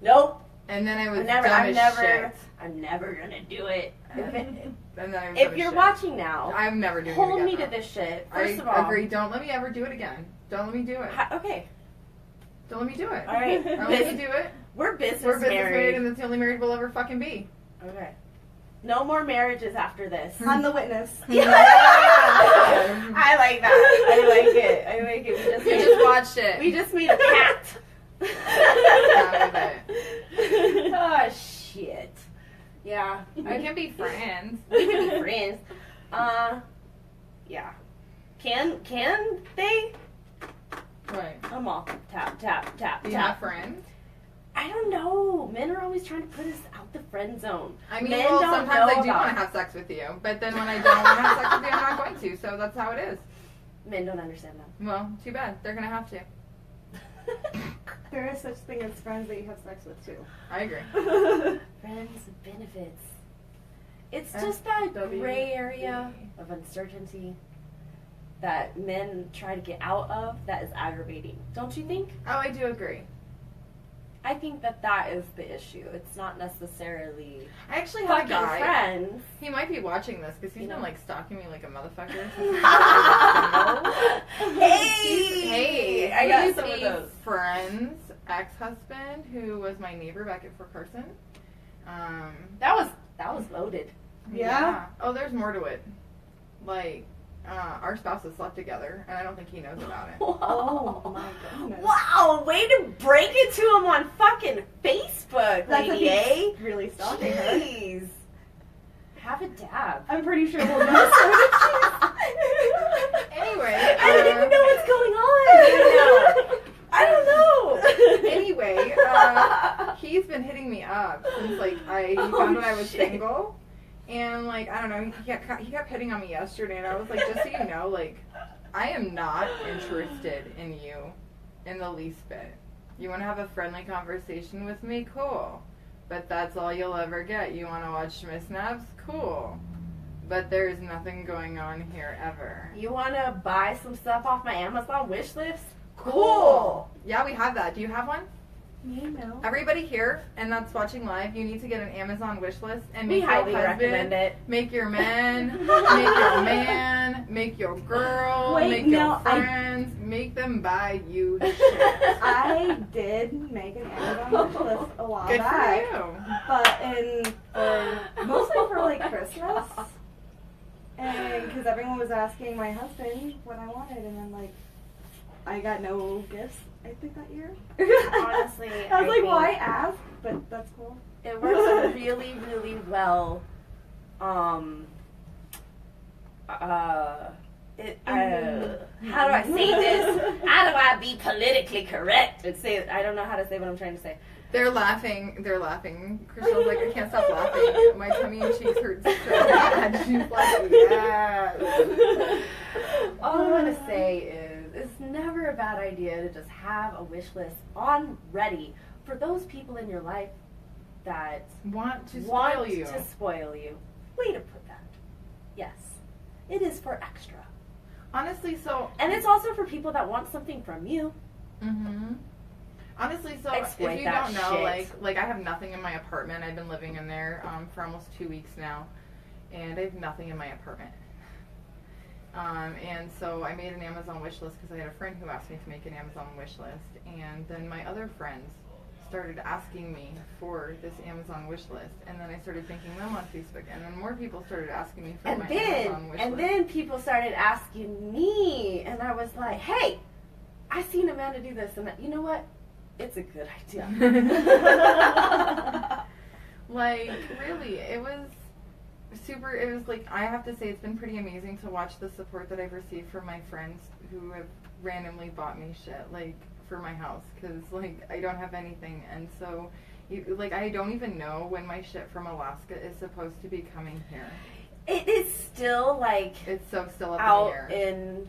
Nope. And then I was I'm I'm never gonna do it. And then I was If you're watching now, I'm never doing it hold again. me though. to this shit. I First of all, agree. Don't let me ever do it again. Don't let me do it. Okay. Don't let me do it. All right. Don't let me do it. We're business, We're business married. married, and that's the only married we'll ever fucking be. Okay. No more marriages after this. I'm the witness. Yeah. I like that. I like it. I like it. We just watched it. We just made a pact. Down with Oh shit. Yeah. We can be friends. We can be friends. Yeah. Can they? Right. I'm all tap tap tap Do you have tap. friends? I don't know. Men are always trying to put us out the friend zone. I mean, Men well, don't sometimes know I do about want to have sex with you, but then when I don't want to have sex with you, I'm not going to. So that's how it is. Men don't understand that. Well, too bad. They're gonna have to. There is such thing as friends that you have sex with too. I agree. Friends with benefits. It's just that SWB. gray area of uncertainty that men try to get out of that is aggravating. Don't you think? Oh, I do agree. I think that is the issue. It's not necessarily I actually had a fucking guy. friends. He might be watching this because he's You been know. like stalking me like a motherfucker. Hey, I got he's some of a those. friend's ex-husband who was my neighbor back at Fort Carson. That was loaded. Yeah? Oh, there's more to it. Like, our spouses slept together, and I don't think he knows about it. Oh my goodness. Wow, way to break it to him on fucking Facebook, That's lady, if eh? he's really stalking her. Jeez. Have a dab. I'm pretty sure we'll know so that Anyway, I don't even know what's going on. I don't know. Anyway, he's been hitting me up since like he found out I was shit. single, and like I don't know, he kept hitting on me yesterday, and I was like, just so you know, like I am not interested in you in the least bit. You want to have a friendly conversation with me, cool, but that's all you'll ever get. You want to watch Miss Snaps, cool, but there's nothing going on here ever. You want to buy some stuff off my Amazon wish list? Cool. Yeah, we have that. Do you have one? Me, no. Everybody here and that's watching live, you need to get an Amazon wish list and We make your highly husband, recommend it. make your men, make your man, make your girl, Wait, make no, your friends, make them buy you shit. I did make an Amazon wish list a while Good back. for you. But mostly for like Christmas. And because everyone was asking my husband what I wanted, and then like I got no gifts, I think, that year. Honestly, I was like, well, I think asked, but that's cool. it works really, really well. how do I say this? How do I be politically correct and say it? I don't know how to say what I'm trying to say. They're laughing. Crystal's like, I can't stop laughing. My tummy and cheeks hurt so bad. She's like, yes. All I want to say is, it's never a bad idea to just have a wish list on ready for those people in your life that Want to want spoil you. to spoil you. Way to put that. Yes. It is for extra. Honestly, so. And it's also for people that want something from you. Mm-hmm. Honestly, so Exploit if you that don't know, shit. like I have nothing in my apartment. I've been living in there for almost 2 weeks now, and I have nothing in my apartment. And so I made an Amazon wish list because I had a friend who asked me to make an Amazon wish list, and then my other friends started asking me for this Amazon wish list, and then I started thanking them on Facebook, and then more people started asking me for my Amazon wish list. And then people started asking me, and I was like, hey, I seen Amanda do this, and you know what? It's a good idea. Like, really, it was super, it was like, I have to say, it's been pretty amazing to watch the support that I've received from my friends who have randomly bought me shit, like, for my house, because, like, I don't have anything, and so, like, I don't even know when my shit from Alaska is supposed to be coming here. It is still, like, It's so still up out in the air. in...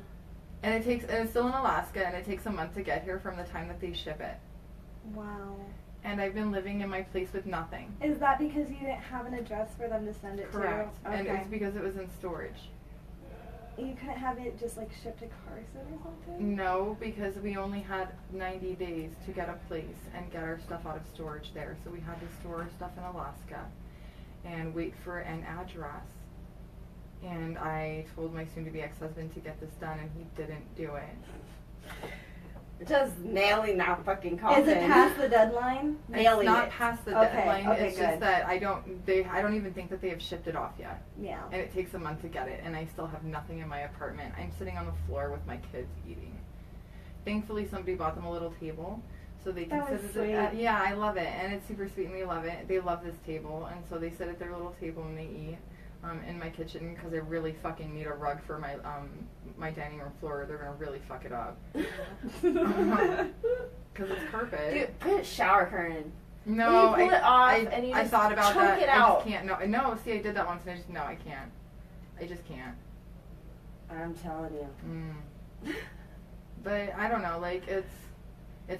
And it's still in Alaska, and it takes a month to get here from the time that they ship it. Wow. And I've been living in my place with nothing. Is that because you didn't have an address for them to send it Correct. to? And Okay. it's because it was in storage. You couldn't have it just like shipped to Carson or something? No, because we only had 90 days to get a place and get our stuff out of storage there. So we had to store our stuff in Alaska and wait for an address. And I told my soon-to-be ex-husband to get this done, and he didn't do it. Just nailing that fucking coffin. Is it past the deadline? Nailing It's not it. past the Okay, deadline. okay, It's good. just that I don't even think that they have shipped it off yet. Yeah. And it takes a month to get it, and I still have nothing in my apartment. I'm sitting on the floor with my kids eating. Thankfully, somebody bought them a little table, so they can That was sit sweet. at it. Yeah, I love it, and it's super sweet, and they love it. They love this table, and so they sit at their little table and they eat in my kitchen because I really fucking need a rug for my my dining room floor. They're gonna really fuck it up because it's carpet. Dude, put a shower curtain. No, you pull it off I and you I just thought about chunk that. it I out. just can't. No. See, I did that once, and I can't. I just can't. I'm telling you. But I don't know, like it's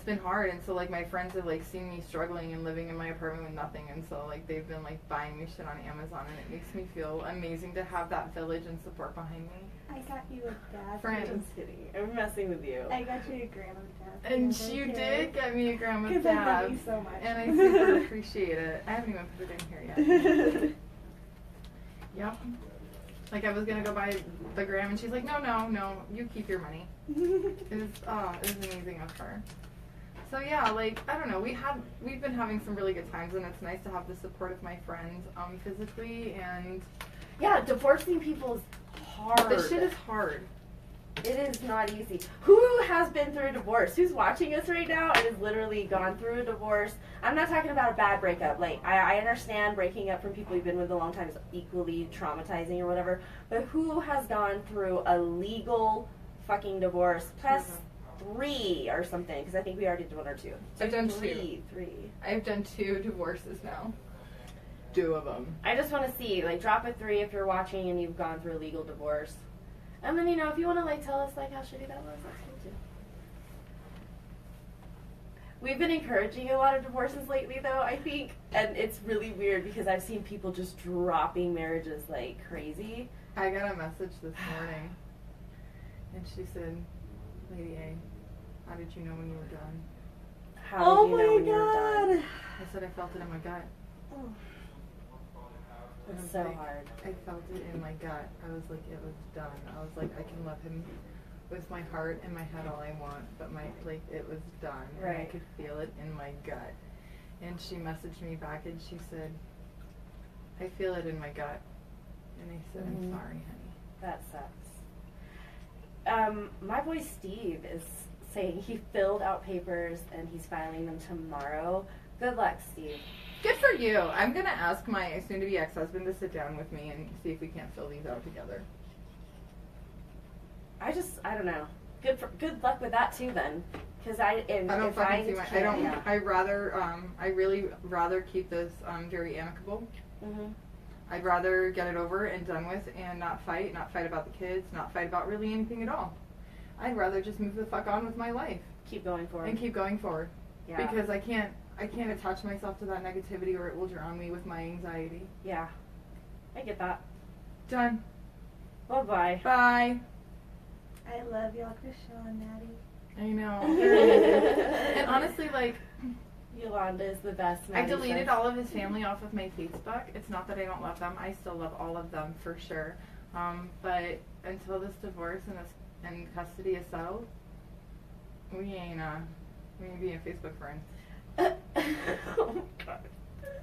been hard, and so like my friends have like seen me struggling and living in my apartment with nothing, and so like they've been like buying me shit on Amazon, and it makes me feel amazing to have that village and support behind me. I got you a dad. Friends. I'm just kidding. I'm messing with you. I got you a grandma dad. And you did get me a grandma's Because I love dab, you so much. and I super appreciate it. I haven't even put it in here yet. Yep. Like I was gonna go buy the gram, and she's like, no, you keep your money. It was amazing of her. So yeah, like I don't know, we've been having some really good times, and it's nice to have the support of my friends, physically, and Yeah, divorcing people is hard. this shit is hard. It is not easy. Who has been through a divorce? Who's watching us right now and has literally gone through a divorce? I'm not talking about a bad breakup. Like, I understand breaking up from people you've been with a long time is equally traumatizing or whatever. But who has gone through a legal fucking divorce plus 3 or something? Because I think we already did 1 or 2. So I've done 3. I've done 2 divorces now. 2 of them. I just want to see, like, drop a 3 if you're watching and you've gone through a legal divorce. And then, you know, if you want to, like, tell us, like, how shitty that was, that's cool, too. We've been encouraging a lot of divorces lately, though, I think. And it's really weird because I've seen people just dropping marriages like crazy. I got a message this morning, and she said, Lady A, how did you know when you were done? How did you know when you were done? I said, I felt it in my gut. Oh. It's so hard. I felt it in my gut. I was like, it was done. I was like, I can love him with my heart and my head all I want, but it was done. And I Right. could feel it in my gut. And she messaged me back and she said, I feel it in my gut. And I said, I'm sorry, honey. That sucks. My boy Steve is saying he filled out papers and he's filing them tomorrow. Good luck, Steve. Good for you. I'm going to ask my soon-to-be ex-husband to sit down with me and see if we can't fill these out together. I don't know. good luck with that too then. Because I don't fucking see my. I don't. I really rather keep this very amicable. Mhm. I'd rather get it over and done with and not fight about the kids, not fight about really anything at all. I'd rather just move the fuck on with my life Keep going forward. and keep going forward. Yeah. Because I can't attach myself to that negativity or it will drown me with my anxiety. Yeah. I get that. Done. Bye-bye. Bye. I love y'all, Chriselle and Maddie. I know. And honestly, like, Yolanda is the best. I Maddie deleted says. all of his family off of my Facebook. It's not that I don't love them. I still love all of them for sure. But until this divorce and custody is settled, we ain't being Facebook friends. Oh my god.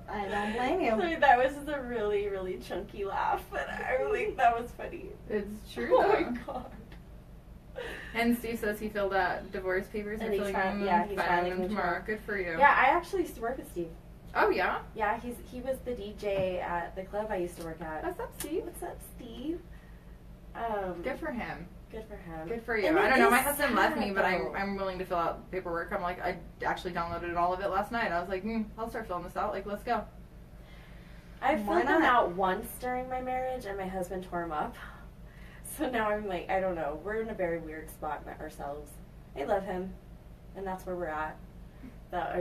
I don't blame you. Sorry, that was just a really, really chunky laugh, but I really, that was funny. It's true. Oh though. my god. And Steve says he filled out divorce papers And and he's filling filing them them tomorrow. tomorrow. Good for you. Yeah, I actually used to work with Steve. Oh yeah. Yeah, he was the DJ at the club I used to work at. What's up, Steve? What's up, Steve? Good for him. Good for him. Good for you. And I it don't know. is My husband left me, sad, but though. I'm willing to fill out paperwork. I'm like, I actually downloaded all of it last night. I was like, I'll start filling this out. Like, let's go. I Why filled them not? out once during my marriage, and my husband tore them up. So now I'm like, I don't know. We're in a very weird spot ourselves. I love him, and that's where we're at. But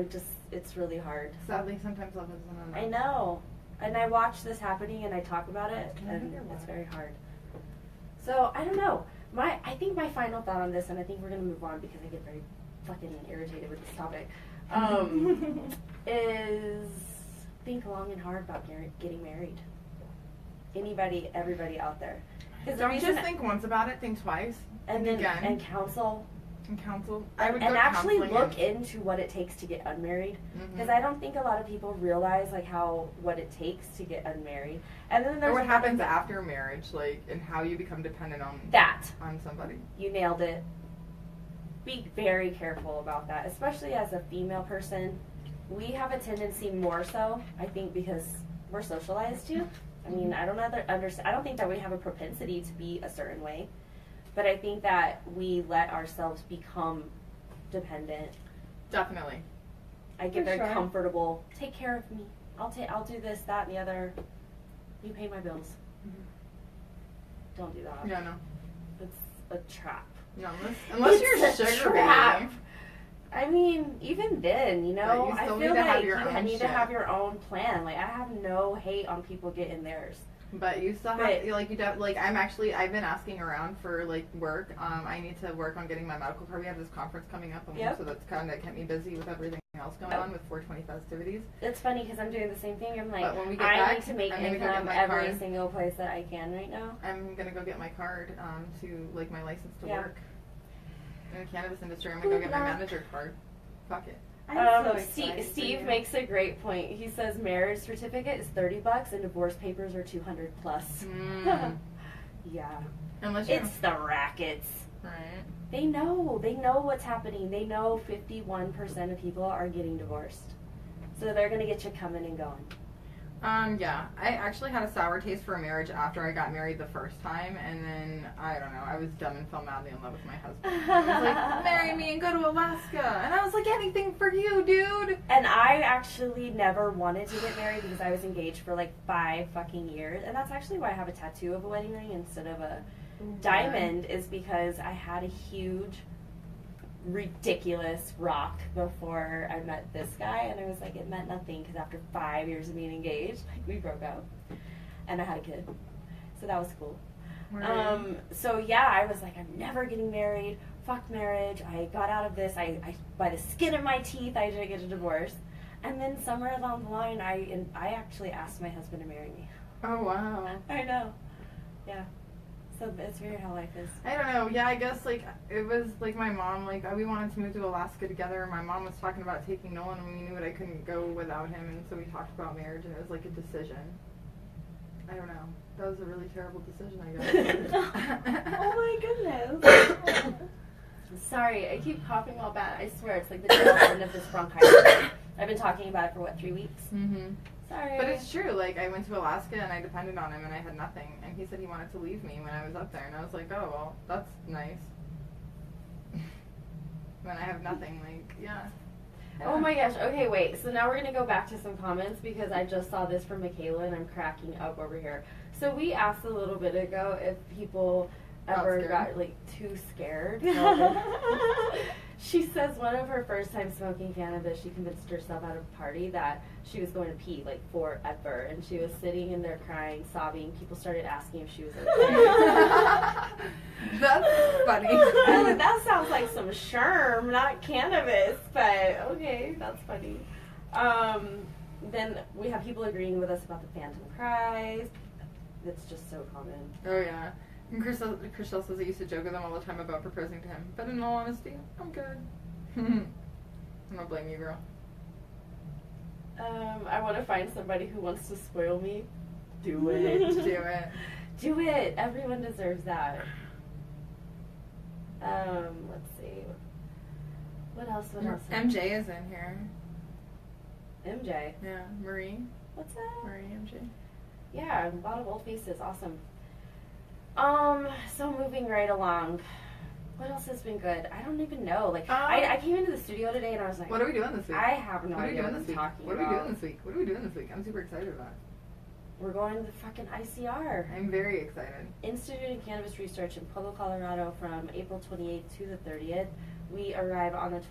it's really hard. Sadly, sometimes love isn't enough. I know. And I watch this happening, and I talk about it, Can I have and your it's water? very hard. So, I don't know. I think my final thought on this, and I think we're going to move on because I get very fucking irritated with this topic, is think long and hard about getting married. Everybody out there. 'Cause the Don't reason- just think once about it. Think twice. and think then again. and counsel And counsel. I would and go actually counseling look it. into what it takes to get unmarried, Mhm. because I don't think a lot of people realize like what it takes to get unmarried. And then Or there's what another happens thing- after marriage, like, and how you become dependent on that somebody. you nailed it. Be very careful about that, especially as a female person. We have a tendency more so, I think, because we're socialized to. I mean, I don't understand. I don't think that we have a propensity to be a certain way, but I think that we let ourselves become dependent. Definitely. I get For very sure. comfortable. Take care of me. I'll do this, that, and the other. You pay my bills. Don't do that. Yeah, no. It's a trap. No, unless you're It's a sugar trap. baby. I mean, even then, you But know, you I still feel need to have like your you own need to shit. have your own plan. Like, I have no hate on people getting theirs. But you still have But- like I've been asking around for like work. I need to work on getting my medical card. We have this conference coming up, Yep. so that's kind of kept me busy with everything else going on with 420 festivities. It's funny because I'm doing the same thing. I'm like, But when we get I back, need to make I'm gonna go get income my every card. single place that I can right now. I'm gonna go get my card to like my license to Yeah. work in the cannabis industry. I'm gonna go get my Good luck. manager card. Fuck it. I'm so excited for Steve you. makes a great point. He says marriage certificate is $30 and divorce papers are $200 plus. Mm. Yeah. Unless you're It's the rackets. right. They know what's happening. They know 51% of people are getting divorced. So they're going to get you coming and going. Yeah. I actually had a sour taste for marriage after I got married the first time, and then I don't know. I was dumb and fell madly in love with my husband. I was like, marry me and go to Alaska, and I was like, anything for you, dude. And I actually never wanted to get married because I was engaged for like 5 fucking years. And that's actually why I have a tattoo of a wedding ring instead of a diamond, is because I had a huge, ridiculous rock before I met this guy. And I was like, it meant nothing because after 5 years of being engaged, like, we broke up. And I had a kid. So that was cool. So yeah, I was like, I'm never getting married. Fuck marriage. I got out of this. I by the skin of my teeth, I didn't get a divorce. And then somewhere along the line, I actually asked my husband to marry me. Oh wow. I know. Yeah. So it's weird how life is. I don't know. Yeah, I guess like it was like my mom. Like we wanted to move to Alaska together. And my mom was talking about taking Nolan, and we knew that I couldn't go without him, and so we talked about marriage, and it was like a decision. I don't know. That was a really terrible decision, I guess. Oh my goodness. Sorry, I keep coughing all bad. I swear, it's like the tail end of this bronchitis. I've been talking about it for, 3 weeks? Mhm. Sorry. But it's true. Like I went to Alaska and I depended on him, and I had nothing. And he said he wanted to leave me when I was up there, and I was like, oh well, that's nice. when I have nothing. Like, yeah. Oh my gosh. Okay, wait. So now we're going to go back to some comments because I just saw this from Michaela and I'm cracking up over here. So we asked a little bit ago if people ever got like too scared. She says one of her first time smoking cannabis, she convinced herself at a party that she was going to pee like forever, and she was sitting in there crying, sobbing. People started asking if she was okay. That's funny. That sounds like some sherm, not cannabis, but okay, that's funny. Then we have people agreeing with us about the phantom cries. It's just so common. Oh yeah. And Chriselle says I used to joke with him all the time about proposing to him, but in all honesty, I'm good. I don't blame you, girl. I want to find somebody who wants to spoil me. Do it. Do it. Do it. Everyone deserves that. Let's see. What else? MJ is in here. MJ. Yeah, Marie. What's that? Marie MJ. Yeah, a lot of old faces. Awesome. So moving right along. What else has been good? I don't even know. Like, I came into the studio today and I was like, what are we doing this week? I have no idea what I'm talking about. What are we doing this week? What are we doing this week? I'm super excited about it. We're going to the fucking ICR. I'm very excited. Institute of Cannabis Research in Pueblo, Colorado from April 28th to the 30th. We arrive on the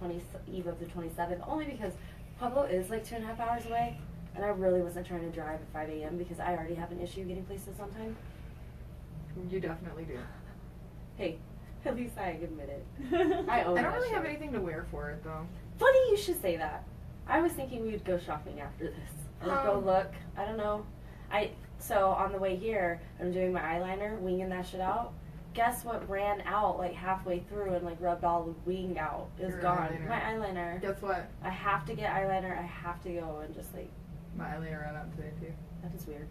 eve of the 27th only because Pueblo is like 2.5 hours away. And I really wasn't trying to drive at 5 a.m. because I already have an issue getting places on time. You definitely do. Hey, at least I admit it. I don't really have anything to wear for it though. Funny you should say that. I was thinking we would go shopping after this. Or go look. I don't know. So on the way here, I'm doing my eyeliner, winging that shit out. Guess what ran out like halfway through and like rubbed all the wing out? It was gone. Eyeliner. My eyeliner. Guess what? I have to get eyeliner. I have to go and just like. My eyeliner ran out today too. That is weird.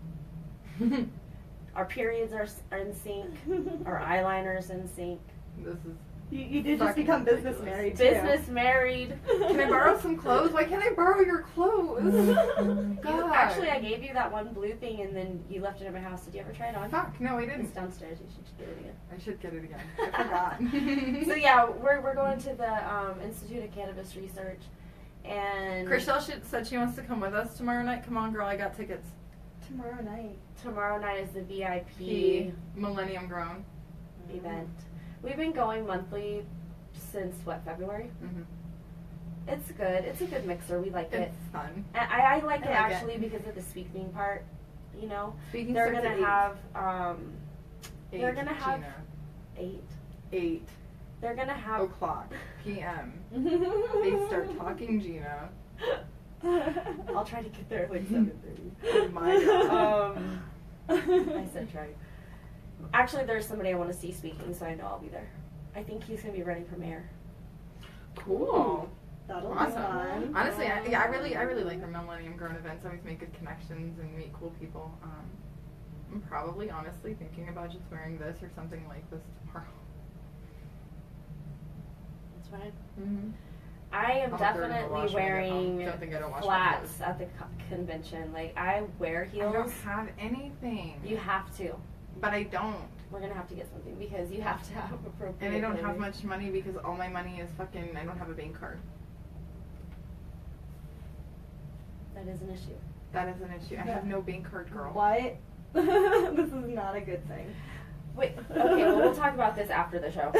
Our periods are in sync. Our eyeliner's in sync. This is. You did just become business married too. Business married. Can I borrow some clothes? Why can't I borrow your clothes? God. Actually, I gave you that one blue thing and then you left it at my house. Did you ever try it on? Fuck, no, I didn't. It's downstairs. You should get it again. I should get it again. I forgot. So yeah, we're going to the Institute of Cannabis Research, and Chriselle said she wants to come with us tomorrow night. Come on, girl, I got tickets. Tomorrow night. Tomorrow night is the VIP Millennium Grown event. We've been going monthly since what, February? Mm-hmm. It's good. It's a good mixer. We like it. It's fun. And I like it like actually because of the speaking part. You know, Speaking they're starts gonna at have 8, they're gonna have Gina. 8. 8 They're gonna have o'clock p.m. They start talking Gina. I'll try to get there at like 7:30. Oh my god. I said try. Actually, there's somebody I want to see speaking, so I know I'll be there. I think he's gonna be running for mayor. Cool. That'll be Awesome. fun. Honestly, I really like the Millennium Grown events. Always make good connections and meet cool people. I'm probably honestly thinking about just wearing this or something like this tomorrow. That's fine. Mm-hmm. I am I'll throw it in the wash definitely when I get home. wearing Don't think I don't wash my flats clothes. at the convention. Like, I wear I don't heels. have anything. You have to. But I don't. We're gonna have to get something because you have to have appropriate. And I don't have clothing. much money because all my money is fucking, I don't have a bank card. That is an issue. That is an issue. I have no bank card, girl. What? This is not a good thing. Wait. Okay. Well, we'll talk about this after the show.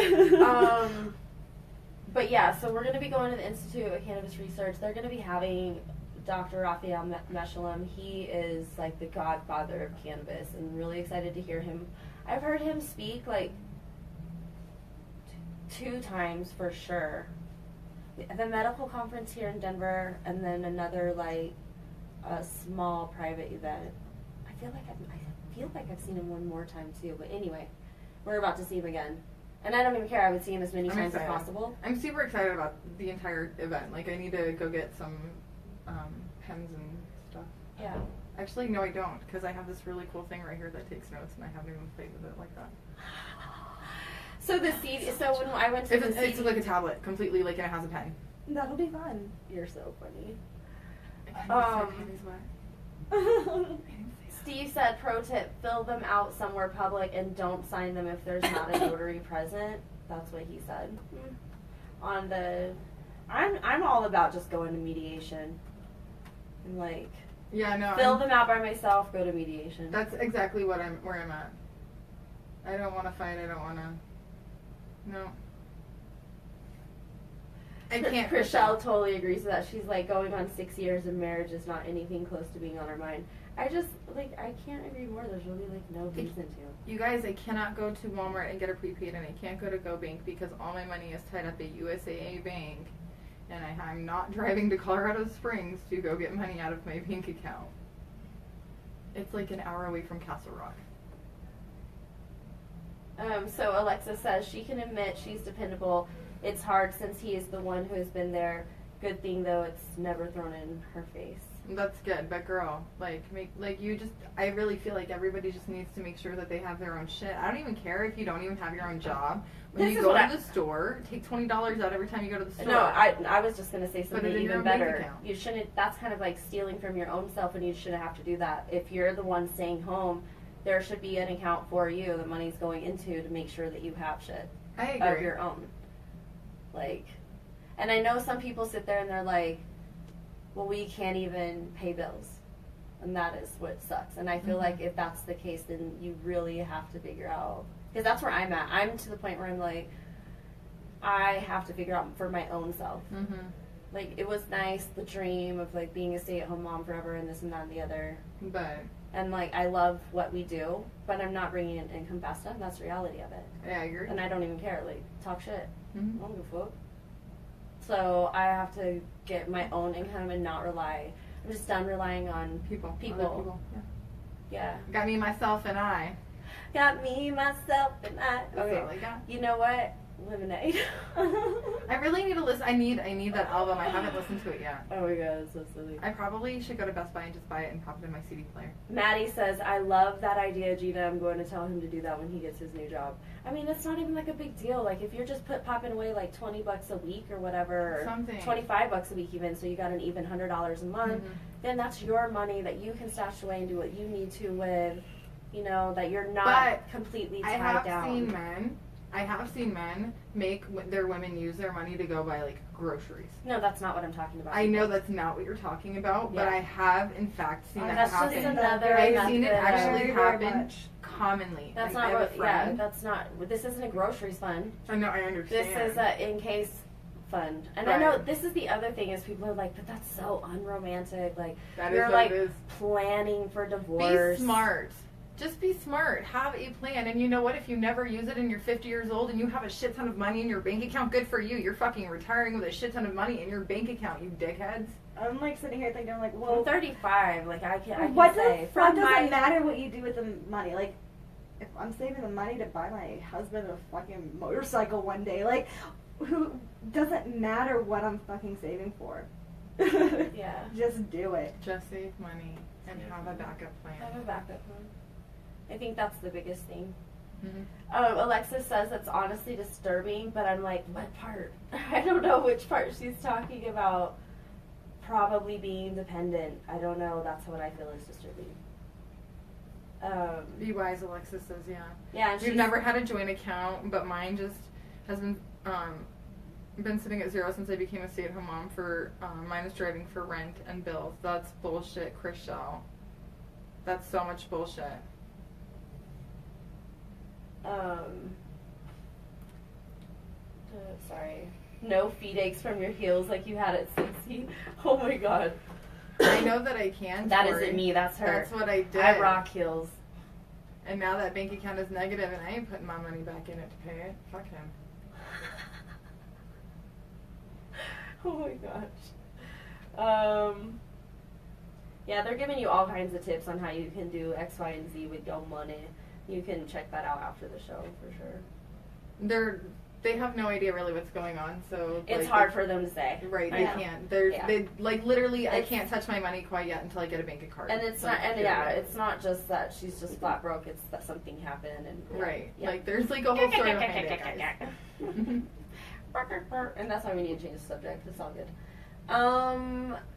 But yeah, so we're gonna be going to the Institute of Cannabis Research. They're gonna be having Dr. Raphael Mechoulam. He is like the godfather of cannabis, and really excited to hear him. I've heard him speak like 2 times for sure. The medical conference here in Denver, and then another like a small private event. I feel like I've seen him one more time too. But anyway, we're about to see him again, and I don't even care. I would see him as many times as possible. I'm super excited about the entire event. Like, I need to go get some pens and stuff. Yeah. Actually, no, I don't, because I have this really cool thing right here that takes notes, and I haven't even played with it like that. So the CD. So when I went to the It's like a tablet, completely, like, and it has a pen. That'll be fun. You're so funny. What? Steve said, pro tip, fill them out somewhere public and don't sign them if there's not a notary present. That's what he said. on the. I'm all about just going to mediation. And like Yeah, no. fill them out by myself. Go to mediation. That's exactly where I'm at. I don't want to fight. I don't want to. No. I can't. Chriselle totally agrees with that. She's like, going on 6 years of marriage is not anything close to being on our mind. I just, like, I can't agree more. There's really, like, no reason to. You guys, I cannot go to Walmart and get a prepaid, and I can't go to GoBank because all my money is tied up at USAA Bank, and I'm not driving to Colorado Springs to go get money out of my bank account. It's like an hour away from Castle Rock. So Alexa says she can admit she's dependable. It's hard since he is the one who has been there. Good thing, though, it's never thrown in her face. That's good, but girl, I really feel like everybody just needs to make sure that they have their own shit. I don't even care if you don't even have your own job. When you go to the store, take $20 out every time you go to the store. No, I was just going to say something even better. Account. You shouldn't, that's kind of like stealing from your own self, and you shouldn't have to do that. If you're the one staying home, there should be an account for you the money's going into to make sure that you have shit I agree. of your own. Like, and I know some people sit there and they're like, well, we can't even pay bills. And that is what sucks. And I feel like if that's the case, then you really have to figure out, because that's where I'm at. I'm to the point where I'm like, I have to figure out for my own self. Mm-hmm. Like, it was nice, the dream of, like, being a stay-at-home mom forever and this and that and the other. But. And, like, I love what we do, but I'm not bringing in income fast enough. That's the reality of it. Yeah, I agree. And I don't even care. Like, talk shit. Mm-hmm. I don't give a fuck. So I have to get my own income and not rely. I'm just done relying on People. Other people. Yeah. Yeah. Got me, myself, and I. Got me, myself, and I. That's Okay. all I got. You know what? Lemonade. I really need to listen. I need that album. I haven't listened to it yet. Oh my god, it's so silly. I probably should go to Best Buy and just buy it and pop it in my CD player. Maddie says, I love that idea, Gina. I'm going to tell him to do that when he gets his new job. I mean, it's not even like a big deal. Like, if you're just popping away like $20 a week or whatever, or Something. $25 a week even, so you got an even $100 a month, then that's your money that you can stash away and do what you need to with, you know, that you're not completely tied down. I have seen men make their women use their money to go buy, like, groceries. No, that's not what I'm talking about. I know that's not what you're talking about, but I have, in fact, seen that that's happen. just another I've seen it method. actually Very happen commonly. That's Like, not I have what, a friend. that's not, this isn't a groceries fund. I know, I understand. This is a in-case fund. And I know this is the other thing is people are like, but that's so unromantic. Like, you're like planning for divorce. Be smart. Just be smart. Have a plan. And you know what? If you never use it and you're 50 years old and you have a shit ton of money in your bank account, good for you. You're fucking retiring with a shit ton of money in your bank account, you dickheads. I'm like sitting here thinking, like, Well, well, 35. Like, I can what say. the fuck does it matter what you do with the money? Like, if I'm saving the money to buy my husband a fucking motorcycle one day, like, who doesn't matter what I'm fucking saving for. Yeah. Just do it. Just save money and have a backup plan. Have a backup plan. I think that's the biggest thing. Mm-hmm. Alexis says that's honestly disturbing, but I'm like, what part? I don't know which part she's talking about. Probably being dependent. I don't know. That's what I feel is disturbing. Be wise, Alexis says, yeah. Yeah, and We've never had a joint account, but mine just has been sitting at zero since I became a stay-at-home mom for mine is driving for rent and bills. That's bullshit, Chriselle. That's so much bullshit. Sorry. No feet aches from your heels like you had at 16. Oh my god. I know that I can. That Tori. isn't me, that's her. That's what I did. I rock heels. And now that bank account is negative and I ain't putting my money back in it to pay it. Fuck him. Oh my gosh. Yeah, they're giving you all kinds of tips on how you can do X, Y, and Z with your money. You can check that out after the show for sure. They have no idea really what's going on, so it's hard for them to say. Right, they can't. They like literally. I can't touch my money quite yet until I get a bank card. And it's not. And yeah, it's not just that she's just flat broke. It's that something happened and. Right. Yeah. Like there's like a whole story behind it, guys. And that's why we need to change the subject. It's all good.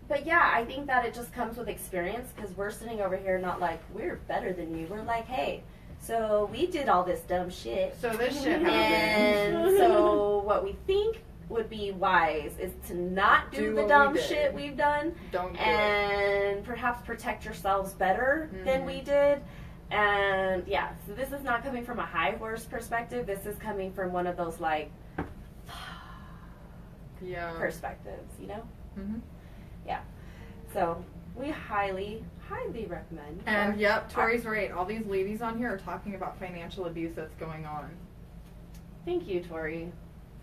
But yeah, I think that it just comes with experience because we're sitting over here not like we're better than you. We're like, hey, so we did all this dumb shit. So this shit happened. And so what we think would be wise is to not do the what dumb we did. shit we've done, Don't do it. and perhaps protect yourselves better than we did. And yeah, so this is not coming from a high horse perspective. This is coming from one of those like Yeah. perspectives, you know? Mm-hmm. Yeah. So we highly recommend. And yep, Tori's right. All these ladies on here are talking about financial abuse that's going on. Thank you, Tori.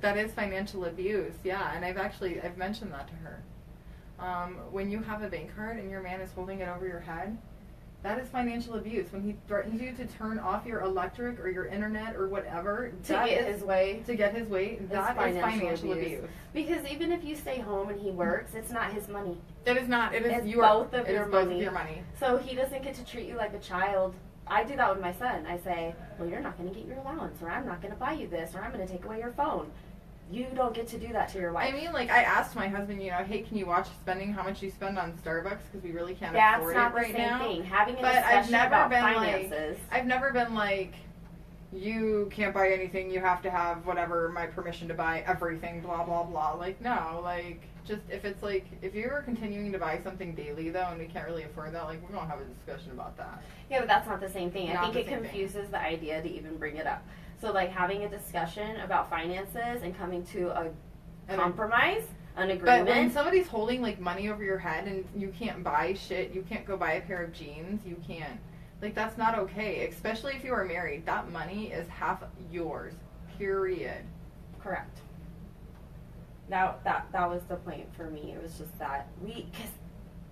That is financial abuse, yeah. And I've mentioned that to her. When you have a bank card and your man is holding it over your head, that is financial abuse. When he threatens you to turn off your electric or your internet or whatever To get his way. that is financial abuse. Because even if you stay home and he works, it's not his money. It is not. It is It's your both of it your is both money. of your money. So he doesn't get to treat you like a child. I do that with my son. I say, well, you're not going to get your allowance, or I'm not going to buy you this, or I'm going to take away your phone. You don't get to do that to your wife. I mean, like, I asked my husband, hey, can you watch spending how much you spend on Starbucks? Because we really can't That's afford not it the right same now. thing. Having a But I've discussion never about been finances. I've never been like, you can't buy anything, you have to have whatever, my permission to buy everything, blah, blah, blah. Like, no, like, just if it's like, if you're continuing to buy something daily, though, and we can't really afford that, like, we don't have a discussion about that. Yeah, but that's not the same thing. I Not think the it same thing. confuses the idea to even bring it up. So, like, having a discussion about finances and coming to a And compromise, an But when agreement. somebody's holding, like, money over your head and you can't buy shit, you can't go buy a pair of jeans, you can't. Like, that's not okay, especially if you are married. That money is half yours, period. Correct. That was the point for me. It was just that because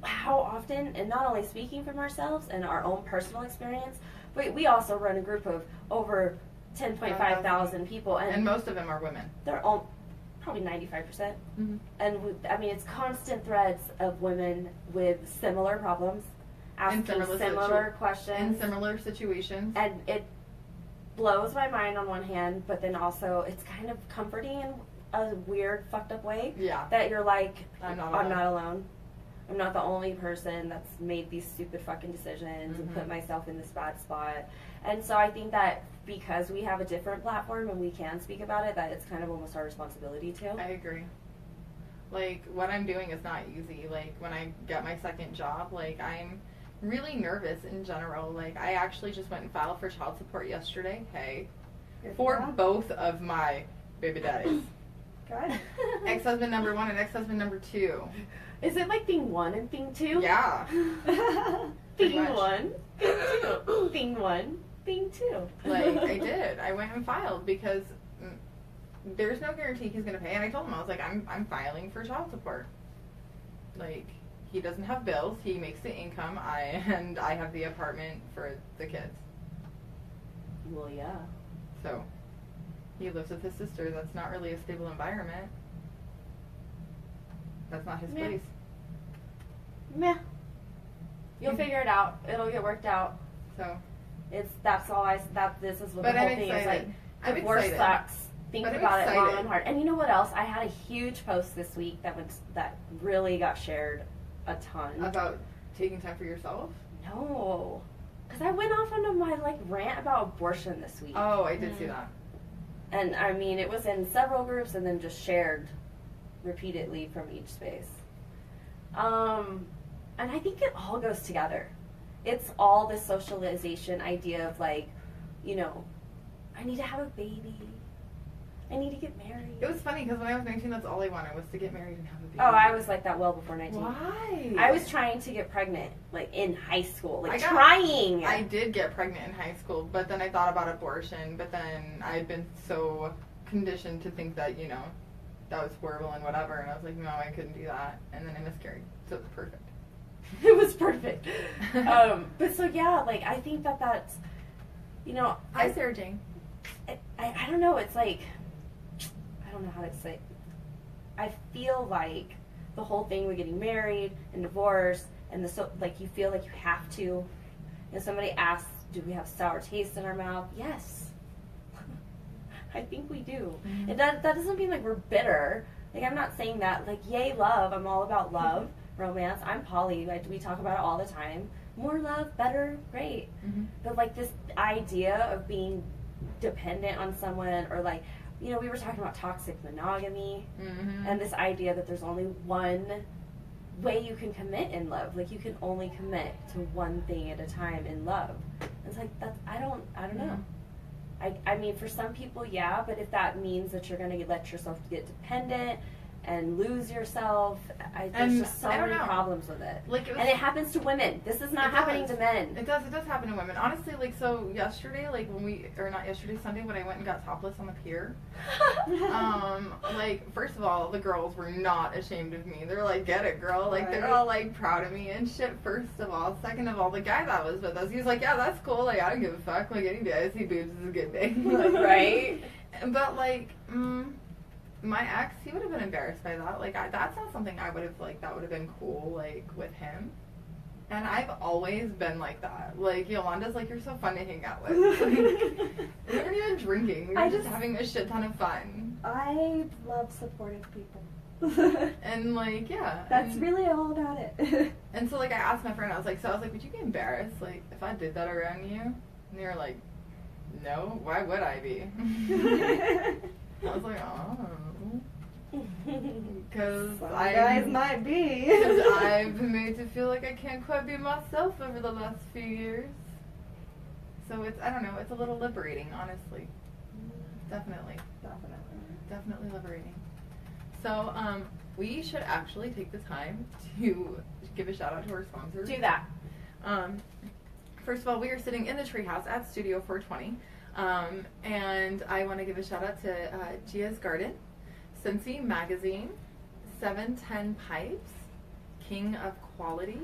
how often, and not only speaking from ourselves and our own personal experience, but we also run a group of over 10.5 thousand people, And most of them are women. they're all probably 95%. Mm-hmm. And I mean, it's constant threads of women with similar problems, asking similar questions, In similar situations. and it blows my mind on one hand, but then also it's kind of comforting in a weird, fucked up way Yeah. that you're like, I'm not I'm alone. not alone. I'm not the only person that's made these stupid fucking decisions and put myself in this bad spot. And so I think that because we have a different platform and we can speak about it, that it's kind of almost our responsibility too. I agree. Like, what I'm doing is not easy. Like, when I get my second job, like, I'm really nervous in general. Like, I actually just went and filed for child support yesterday. Hey. For both of my baby daddies. God. Ex-husband number 1 and ex-husband number 2. Is it like thing 1 and thing 2? Yeah. Pretty Thing much. 1, thing 2. Thing 1, thing 2. Like, I did. I went and filed because there's no guarantee he's going to pay. And I told him, I was like, I'm filing for child support. Like, he doesn't have bills. He makes the income. And I have the apartment for the kids. Well, yeah. So, he lives with his sister. That's not really a stable environment. That's not his Meh. place. Meh. You'll figure it out. It'll get worked out. So, This is what but the whole I'm thing is like. excited. I'm Divorce excited. sucks. Think But I'm about it long excited. and hard. And you know what else? I had a huge post this week that really got shared a ton. About taking time for yourself? No, because I went off on my like rant about abortion this week. Oh, I did see that. And I mean, it was in several groups and then just shared repeatedly from each space. And I think it all goes together. It's all this socialization idea of like, you know, I need to have a baby. I need to get married. It was funny because when I was 19, that's all I wanted was to get married and have a baby. Oh, I was like that well before 19. Why? I was trying to get pregnant, like in high school, like I got- trying. I did get pregnant in high school, but then I thought about abortion, but then I'd been so conditioned to think that, that was horrible and whatever, and I was like, no, I couldn't do that. And then I miscarried, so it was perfect. It was perfect. But so yeah, like I think that's, Hi, Sarah Jane. I don't know. It's like I don't know how to say. I feel like the whole thing with getting married and divorced and like you feel like you have to. And somebody asks, "Do we have sour taste in our mouth?" Yes, I think we do. Mm-hmm. And that doesn't mean like we're bitter. Like I'm not saying that. Like yay love. I'm all about love, romance. I'm poly. We talk about it all the time. More love, better, great. Mm-hmm. But like this idea of being dependent on someone or like you know, we were talking about toxic monogamy Mm-hmm. and this idea that there's only one way you can commit in love. Like, you can only commit to one thing at a time in love. It's like, that's, I don't know. I mean, for some people, yeah, but if that means that you're going to let yourself get dependent and lose yourself, there's just so many problems with it. Like, And it happens to women. This is not happening to men. It does happen to women. Honestly, like, so yesterday, like, not yesterday, Sunday, when I went and got topless on the pier, like, first of all, the girls were not ashamed of me. They're like, get it, girl. Like, they're all, like, proud of me and shit, first of all. Second of all, the guy that was with us, he was like, yeah, that's cool. Like, I don't give a fuck. Like, any day I see boobs is a good day. Right? But, like, my ex, he would have been embarrassed by that. Like, that's not something I would have, like, that would have been cool, like, with him. And I've always been like that. Like, Yolanda's like, you're so fun to hang out with. Like, we weren't even drinking. We were just having a shit ton of fun. I love supportive people. And, like, yeah. That's really all about it. And so, like, I asked my friend, I was like, would you be embarrassed, like, if I did that around you? And they were like, no, why would I be? I was like, oh. Because guys might be. Because I've been made to feel like I can't quite be myself over the last few years. So it's, I don't know, it's a little liberating, honestly. Definitely liberating. So, we should actually take the time to give a shout out to our sponsors. Do that. First of all, we are sitting in the treehouse at Studio 420. And I want to give a shout out to Gia's Garden, Scentsy Magazine, 710 Pipes, King of Quality,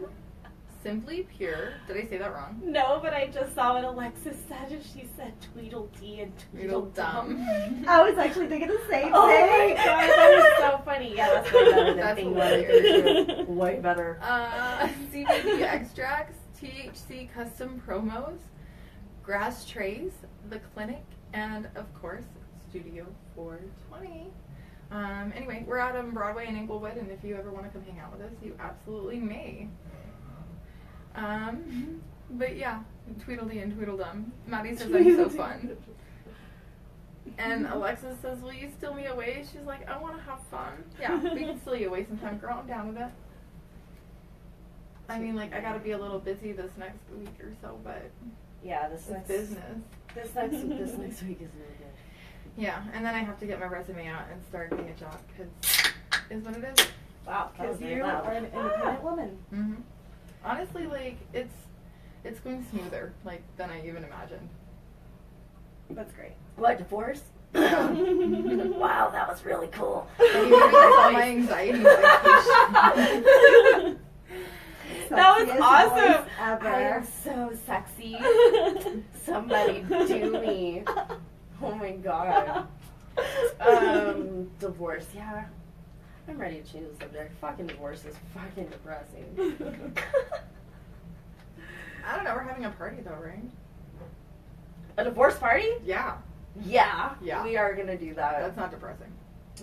Simply Pure. Did I say that wrong? No, but I just saw what Alexis said, and she said Tweedledee and Tweedledum. I was actually thinking the same thing. Oh my god, that was so funny. Yeah, that's way better than That's thing hilarious. Way better. CBD extracts, THC custom promos, grass trays, the clinic, and of course, Studio 420. Anyway, we're out on Broadway in Inglewood, and if you ever want to come hang out with us, you absolutely may. But yeah, Tweedledee and Tweedledum. Maddie says I'm so fun. And Alexis says, will you steal me away? She's like, I want to have fun. Yeah, we can steal you away sometime, girl. I'm down with it. I mean, like, I gotta be a little busy this next week or so, but Yeah, this it's next business. This next week is really good. Yeah, and then I have to get my resume out and start getting a job, because is what it is. Wow, that was Because very you loud. are an independent woman. Mm-hmm. Honestly, like, it's going smoother, like, than I even imagined. That's great. What, divorce? Yeah. Wow, that was really cool. And you know, all my anxiety medication. That was Sexiest awesome. voice ever. I am so sexy. Somebody do me. Oh my god. Divorce, yeah. I'm ready to change the subject. Fucking divorce is fucking depressing. I don't know, we're having a party though, right? A divorce party? Yeah. Yeah. Yeah. We are gonna do that. That's not depressing.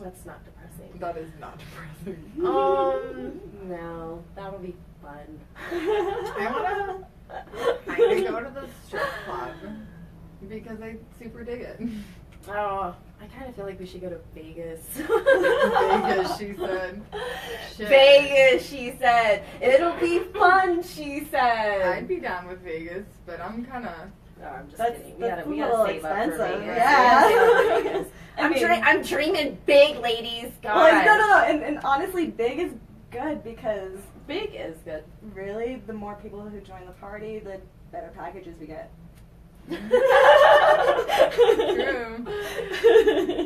That's not depressing. That is not depressing. No. That'll be fun. I wanna kinda go to the strip club because I super dig it. Oh, I kind of feel like we should go to Vegas. Vegas, she said. Shit. Vegas, she said. It'll be fun, she said. I'd be down with Vegas, but I'm kinda. No, I'm just That's- kidding. that's We a gotta little save up for expensive. Vegas. Yeah. We gotta save up for Vegas. I mean- I'm dreaming big, ladies. God. Well, no. And honestly, big is good because Big is good. really, the more people who join the party, the better packages we get. True.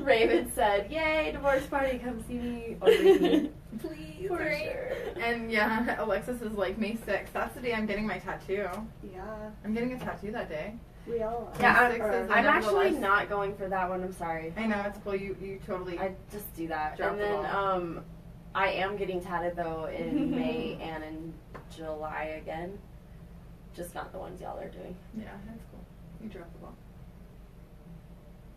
Raven said, "Yay, divorce party! Come see me." Or leave me. Please, For right? sure. And yeah, Alexis is like May 6th. That's the day I'm getting my tattoo. Yeah, I'm getting a tattoo that day. we all are. Yeah, Six is I'm actually nevertheless- not going for that one. I'm sorry. I know, it's cool. You totally. I just do that. Drop And the then ball. I am getting tatted though in May and in July again. Just not the ones y'all are doing. Yeah, that's cool. You dropped the ball.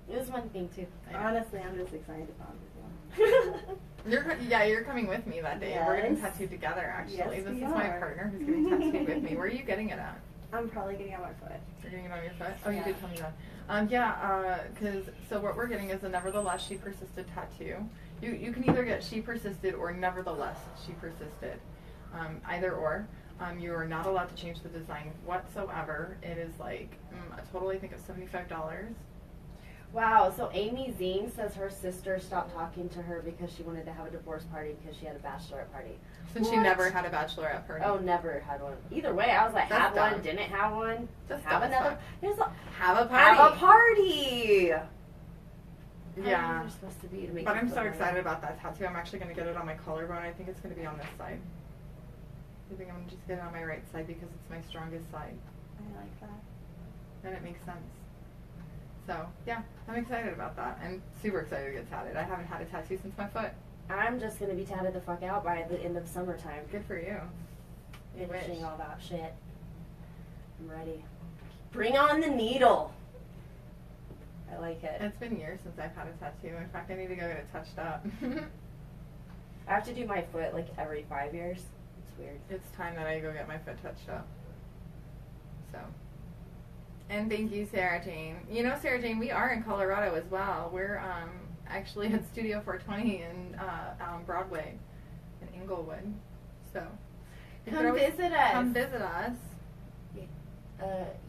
It was one thing too. Honestly, I'm just excited about it. You're coming with me that day. We're getting Yes. tattooed together, actually. Yes, this we is my are. partner who's getting tattooed with me. Where are you getting it at? I'm probably getting on my foot. You're getting it on your foot? Oh, Yeah. you did tell me that. So what we're getting is a Nevertheless She Persisted tattoo. You can either get She Persisted or Nevertheless She Persisted. Either or. You are not allowed to change the design whatsoever. It is like a total, I think, of $75. Wow, so Amy Zing says her sister stopped talking to her because she wanted to have a divorce party because she had a bachelorette party. Since she What? never had a bachelorette party. Oh, never had one. Either way, I was like, That's have dumb. one, didn't have one. That's have dumb as another. fuck. There's a, Have a party. have a party. Yeah. You're supposed to be to make. But you I'm feel so right. excited about that tattoo. I'm actually going to get it on my collarbone. I think it's going to be on this side. I think I'm going to just get it on my right side because it's my strongest side. I like that. And it makes sense. So, yeah, I'm excited about that. I'm super excited to get tatted. I haven't had a tattoo since my foot. I'm just gonna be tatted the fuck out by the end of summertime. Good for you. You Finishing wish. all that shit. I'm ready. Bring on the needle. I like it. It's been years since I've had a tattoo. In fact, I need to go get it touched up. I have to do my foot like every 5 years. It's weird. It's time that I go get my foot touched up. So. And thank you, Sarah Jane. You know, Sarah Jane, we are in Colorado as well. We're actually at Studio 420 in on Broadway in Inglewood. So. you could Come always visit us. Come visit us.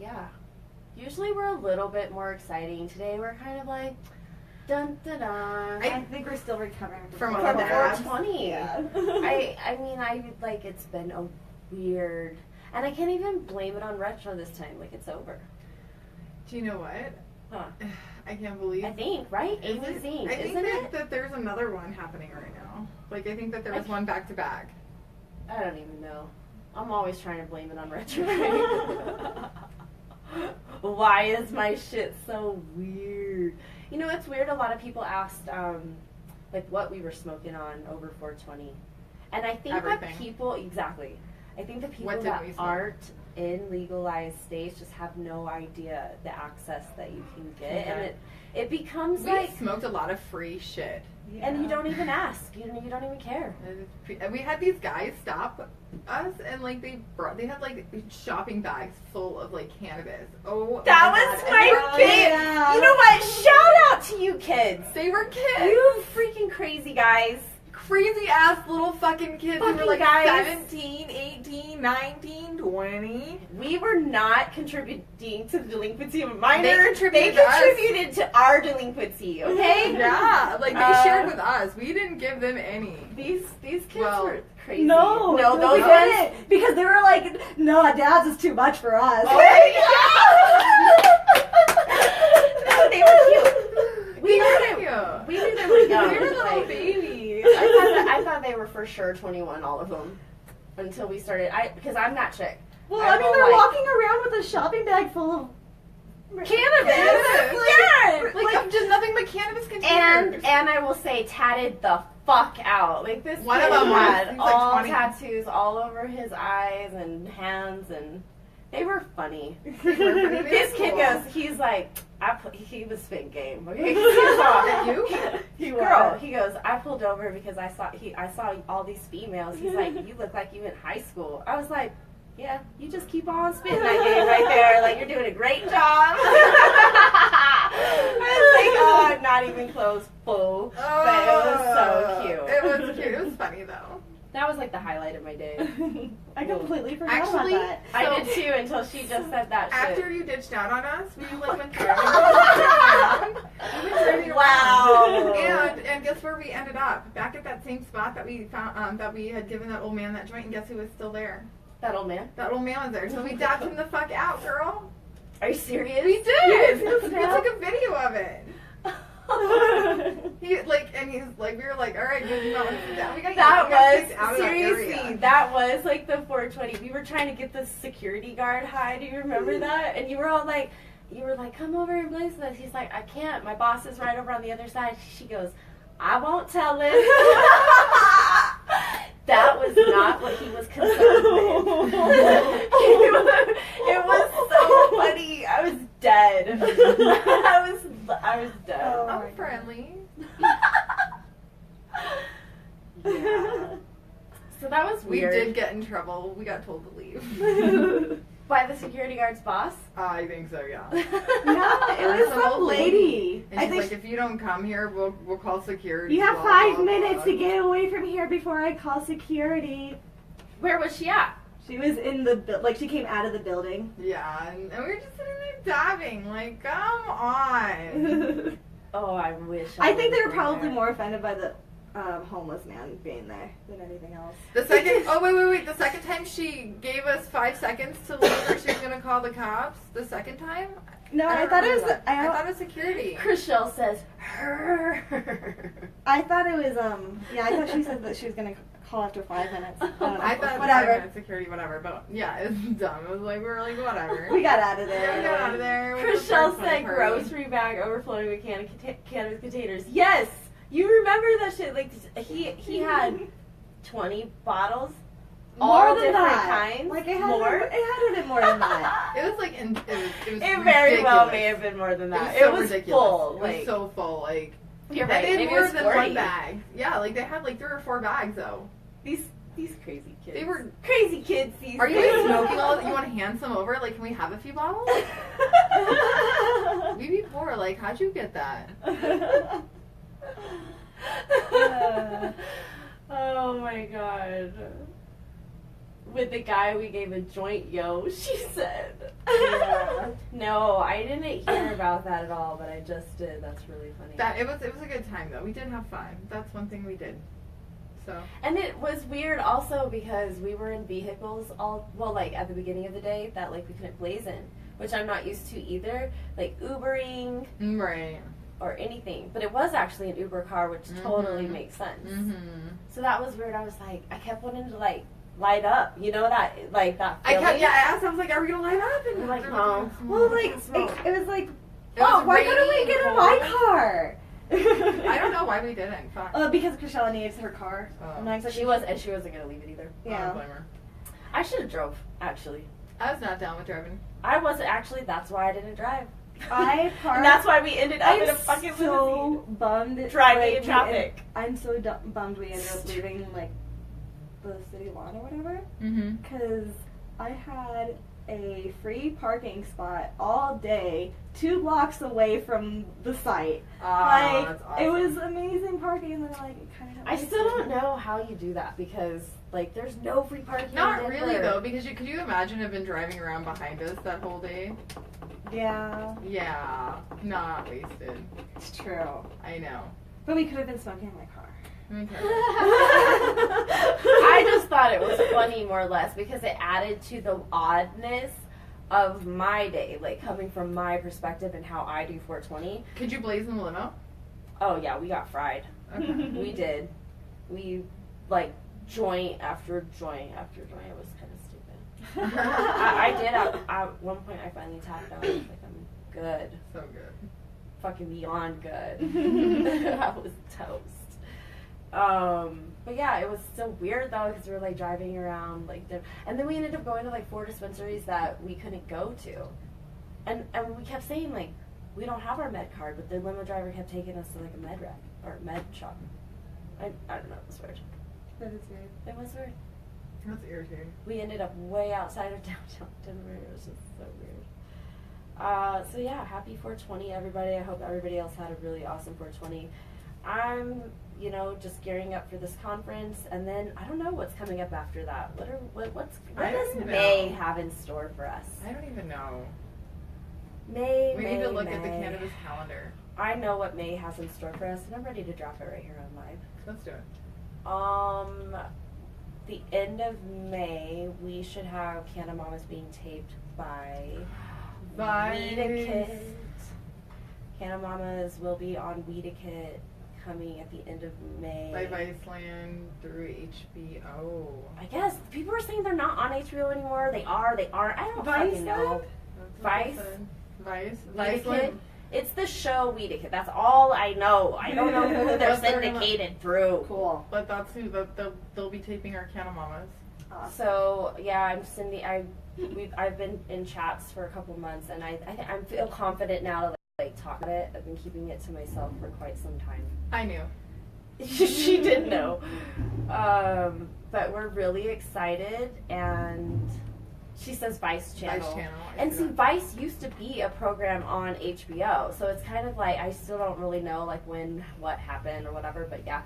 Yeah. Usually we're a little bit more exciting. Today we're kind of like, dun dun dun. I think we're still recovering From all all From the abs. 420. Yeah. I mean, I like it's been a weird, and I can't even blame it on retro this time. Like it's over. Do you know what? Huh. I can't believe. I think, right? Is Amy it? Zing, I think isn't that, it? that there's another one happening right now. Like I think that there was one back to back. I don't even know. I'm always trying to blame it on retro. Why is my shit so weird? You know, it's weird. A lot of people asked, like, what we were smoking on over 420, and I think Everything. that people exactly. I think the people What did that we smoke? aren't in legalized states just have no idea the access that you can get, and Okay. it becomes We like, smoked a lot of free shit. and you don't even ask. You don't even care. And we had these guys stop us and like they had like shopping bags full of like cannabis. Oh, That my was God. my And they were, big. yeah. You know what? Shout out to you kids. They were kids. You freaking crazy guys. Crazy ass little fucking kids who were Fucking like guys. 17, 18, 19, 20. We were not contributing to the delinquency of a minor. They contributed to us. contributed to our delinquency, okay? Yeah, like they Uh, shared with us. We didn't give them any. These kids Well, were crazy. No, no, those we ones. didn't, because they were like, no, dad's is too much for us. No, they were cute. We knew Thank they, you. we knew they were young. They were little like, babies. I thought they were for sure 21, all of them, until we started. Because I'm not chick. Well, I I mean, will, they're like- walking around with a shopping bag full of Cannabis. Yeah. Like just nothing but cannabis And containers. I will say, tatted the fuck out. Like this One kid of them was- had he was like all 20. tattoos all over his eyes and hands, and they were funny. They This were kid cool. goes, he's like, he was spit game. Okay, he was You? He girl. was. He goes, I pulled over because I saw all these females. He's like, you look like you in high school. I was like, yeah, you just keep on spitting that game right there. Like, you're doing a great job. I was like, oh, I'm not even close, fool. But it was so cute. It was cute. It was funny though. That was like the highlight of my day. I completely forgot Actually, about that. I So- did too until she just said that shit. After you ditched out on us, we like went driving around. We went driving around. Wow. And guess where we ended up? Back at that same spot that we found that we had given that old man that joint, and guess who was still there? That old man. That old man was there. So we dapped him the fuck out, girl. Are you serious? We did. You We did? took a video of it. He he's like, we were like, all right, good, you know, sit down. We got That was kicked out of that seriously. area. That was like the 420. We were trying to get the security guard high. Do you remember that? And you were all like, come over and blaze this. He's like, I can't. My boss is right over on the other side. She goes, I won't tell him. That was not what he was concerned with. It was so funny. I was dead. I was dead. Oh. I'm friendly. Yeah. So that was We weird. did get in trouble. We got told to leave. By the security guard's boss? I think so, yeah. No, it was Some some old lady. And I she's think like, if you don't come here, we'll call security. you have blah, 5 blah, minutes blah. to get away from here before I call security. Where was she at? She was in the like she came out of the building. Yeah, and we were just sitting there dabbing. Like, come on. Oh, I wish. I think they were was probably there. more offended by the homeless man being there than anything else. The second, oh wait. The second time she gave us 5 seconds to leave, or she was gonna call the cops. The second time. No, I don't thought it was. remember that. I don't- thought it was security. Chriselle says her. I thought it was. Yeah, I thought she said that she was gonna call after 5 minutes. I don't know. I thought Whatever. security, whatever. But yeah, it was dumb. It was like we were like whatever. We got out of Yeah, there. we got out of there. We were Chriselle first said party. grocery bag overflowing with cannabis containers. Yes, you remember that shit? Like he had 20 bottles, all More than different that. kinds. Like it had. more. It had to have been more than that. It was like it was It very well ridiculous. may have been more than that. It It was, was so ridiculous. full. It Like was so full. Like you're and right. they had Maybe it more was than 40. one bag. Yeah, like they had like 3 or 4 bags though. These crazy kids. They were. crazy kids. These Are you days. guys smoking all? You want to hand some over? Like, can we have a few bottles? We be poor. Like, how'd you get that? Oh my god. With the guy we gave a joint, yo, she said. Yeah. No, I didn't hear about that at all, but I just did. That's really funny. That it was a good time though. We did have fun. That's one thing we did. So And it was weird also because we were in vehicles like at the beginning of the day that like we couldn't blaze in, which I'm not used to either. Like Ubering right. or anything. But it was actually an Uber car, which totally Mhm. makes sense. Mm-hmm. So that was weird. I was like, I kept wanting to like light up, you know, that like that I feeling. kept. Yeah, I asked. I was like, "Are we gonna light up?" And I'm like, they're no. Well, like "Can't smoke." it was like, It was oh, why couldn't we raining, get in cold. my car? I don't know why we didn't. Fuck. Because Chriselle needs her car. Oh. And I was like, She wasn't gonna leave it either. I Yeah. don't blame her. I should have drove actually. I was not down with driving. I wasn't actually. That's why I didn't drive. I parked. And that's why we ended up in a I'm fucking so bummed. Driving like, in traffic. I'm so bummed we ended up leaving like the city lawn or whatever. Mm-hmm. Because I had a free parking spot all day, 2 blocks away from the site. Like that's awesome. it was amazing parking, and then like it kind of. I still don't know how you do that because like there's no free parking. Not in really Denver. though, because could you imagine have been driving around behind us that whole day? Yeah, Yeah, not wasted. it's true. I know. But we could have been smoking in my car. Okay. I just thought it was funny more or less because it added to the oddness of my day, like coming from my perspective and how I do 420. Could you blaze in the limo? Oh yeah, we got fried. Okay. We did. We like joint after joint after joint. It was kind of stupid. I did at one point. I finally tapped out. I was like, I'm good, So good. fucking beyond good. I was toast. But yeah, it was still weird though because we were like driving around like, and then we ended up going to like 4 dispensaries that we couldn't go to, and we kept saying like we don't have our med card, but the limo driver kept taking us to like a med rec or med shop. I don't know. It was weird. That is weird. It was weird. That's irritating. We ended up way outside of downtown Denver. It was just so weird. So yeah, happy 420 everybody. I hope everybody else had a really awesome 420. I'm, just gearing up for this conference, and then I don't know what's coming up after that. What I don't does even May know. have in store for us? I don't even know. May. We May, need to look at the May. cannabis calendar. I know what May has in store for us, and I'm ready to drop it right here on live. Let's do it. The end of May, we should have CannaMama's being taped by Weedakit. CannaMama's will be on Weedakit coming at the end of May. By Viceland through HBO. I guess people are saying they're not on HBO anymore. They are. They aren't. I don't fucking know. That's what Vice? they said. Vice? Weedakit. Viceland? It's the show Weedakit. That's all I know. I don't know who they're But they're gonna- syndicated through. Cool. But that's who they'll be taping our CannaMamas. So yeah, I'm Cindy. I've been in chats for a couple months, and I feel confident now to like talk about it. I've been keeping it to myself for quite some time. I knew. She did know. But we're really excited, and She says Vice Channel. Vice Channel. And see, Vice used to be a program on HBO, so it's kind of like, I still don't really know like when, what happened or whatever, but yeah.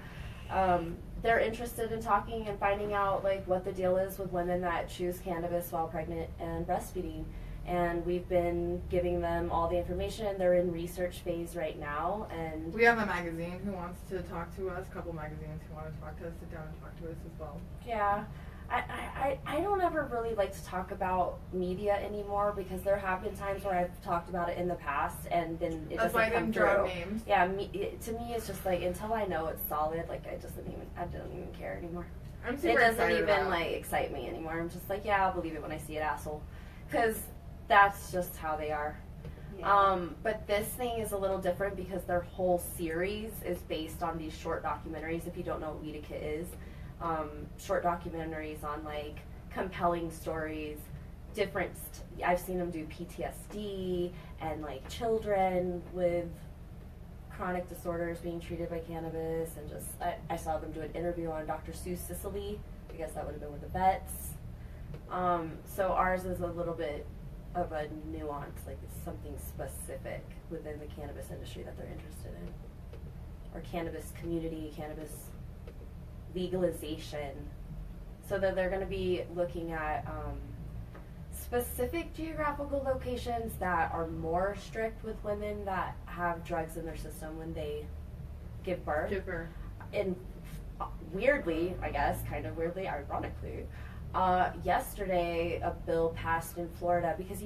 They're interested in talking and finding out like what the deal is with women that choose cannabis while pregnant and breastfeeding. And we've been giving them all the information. They're in research phase right now, and We have a magazine who wants to talk to us, a couple magazines who want to talk to us, sit down and talk to us as well. yeah. I don't ever really like to talk about media anymore, because there have been times where I've talked about it in the past and then it That's doesn't why I come didn't through. draw names. Yeah, to me it's just like, until I know it's solid, like I don't even care anymore. I'm It super doesn't excited even about it. like excite me anymore. I'm just like, yeah, I'll believe it when I see it, asshole, because that's just how they are. Yeah. But this thing is a little different because their whole series is based on these short documentaries. If you don't know what Weed a Kit is, short documentaries on like compelling stories, I've seen them do PTSD and like children with chronic disorders being treated by cannabis, and just I saw them do an interview on Dr. Sue Sicily. I guess that would have been with the vets. So ours is a little bit of a nuance, like it's something specific within the cannabis industry that they're interested in, or cannabis community, cannabis legalization, so that they're going to be looking at specific geographical locations that are more strict with women that have drugs in their system when they give birth. And weirdly, I guess, kind of weirdly, ironically, yesterday a bill passed in Florida, because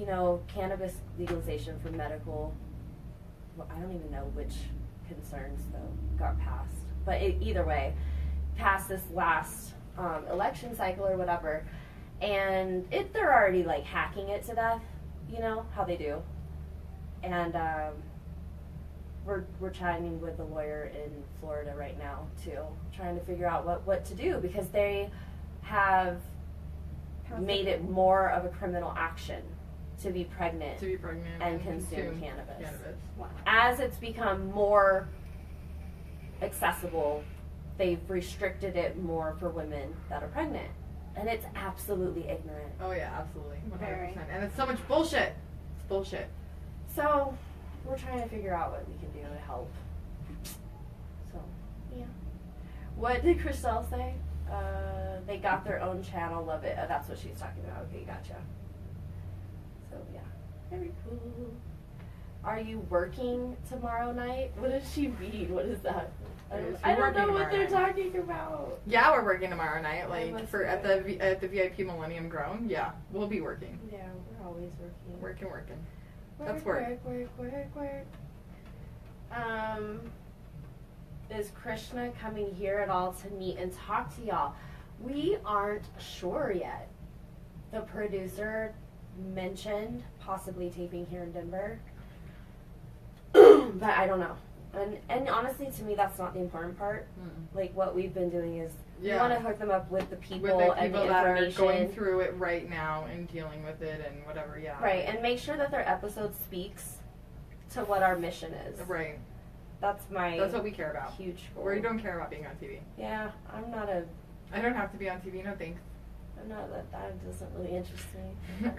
cannabis legalization for medical, well, I don't even know which concerns though got passed, but either way, passed this last election cycle or whatever, and they're already like hacking it to death, how they do, and we're chatting with a lawyer in Florida right now too, trying to figure out what to do, because they have made it more of a criminal action to be pregnant and consume cannabis. Wow. As it's become more accessible, they've restricted it more for women that are pregnant, and it's absolutely ignorant. Oh yeah, absolutely, 100%. Very. And it's so much bullshit. It's bullshit. So we're trying to figure out what we can do to help. So yeah. What did Christelle say? They got their own channel, love it. That's what she's talking about. Okay, gotcha. So yeah, very cool. Are you working tomorrow night? What does she mean? What is that? I don't know what they're talking about. Yeah, we're working tomorrow night, like must for at the VIP Millennium Grown. Yeah, we'll be working. Yeah, we're always working. Working. That's work. Work. Is Krishna coming here at all to meet and talk to y'all? We aren't sure yet. The producer mentioned possibly taping here in Denver, but I don't know. And honestly, to me, that's not the important part. Like, what we've been doing is we want to hook them up with the people, and the that are information. going through it right now and dealing with it and whatever. Yeah. Right, and make sure that their episode speaks to what our mission is. Right. That's what we care about. huge goal. We don't care about being on TV. Yeah, I don't have to be on TV. No thanks. that doesn't really interest me.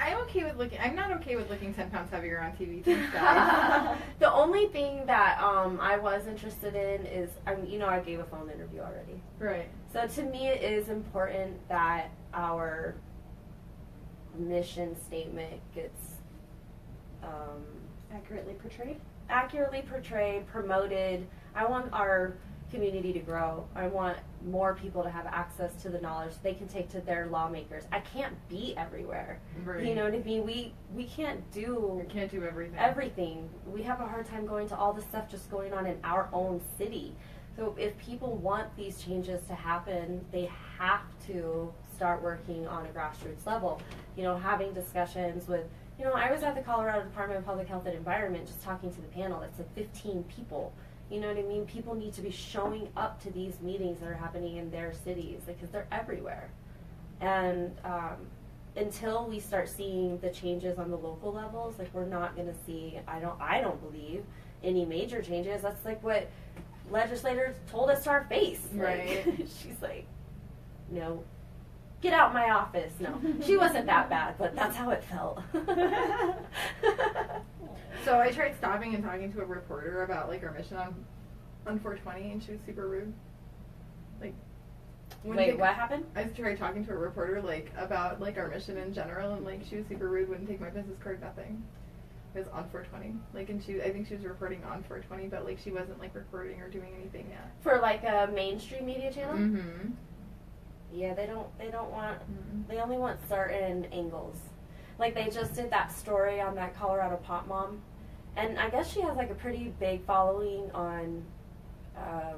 I'm not okay with looking 10 pounds heavier on TV. Thanks, guys. The only thing that I was interested in is, I gave a phone interview already. Right. So to me, it is important that our mission statement gets accurately portrayed, promoted. I want our community to grow. I want more people to have access to the knowledge they can take to their lawmakers. I can't be everywhere. Right. You know what I mean? We can't do everything. We have a hard time going to all the stuff just going on in our own city. So if people want these changes to happen, they have to start working on a grassroots level. Having discussions with, I was at the Colorado Department of Public Health and Environment just talking to the panel. It's like 15 people. You know what I mean? People need to be showing up to these meetings that are happening in their cities, because they're everywhere. And until we start seeing the changes on the local levels, like, we're not going to see, I don't believe, any major changes. That's like what legislators told us to our face. Right. Like, she's like, no. get out my office. No, she wasn't that bad, but that's how it felt. So I tried stopping and talking to a reporter about like our mission on 420, and she was super rude. Like, Wait, what happened? I tried talking to a reporter like about like our mission in general, and like she was super rude, wouldn't take my business card, nothing. It was on 420. Like, and I think she was reporting on 420, but like she wasn't like recording or doing anything yet. For like a mainstream media channel? Mm-hmm. Yeah, they don't want, they only want certain angles. Like they just did that story on that Colorado pop mom, and I guess she has like a pretty big following on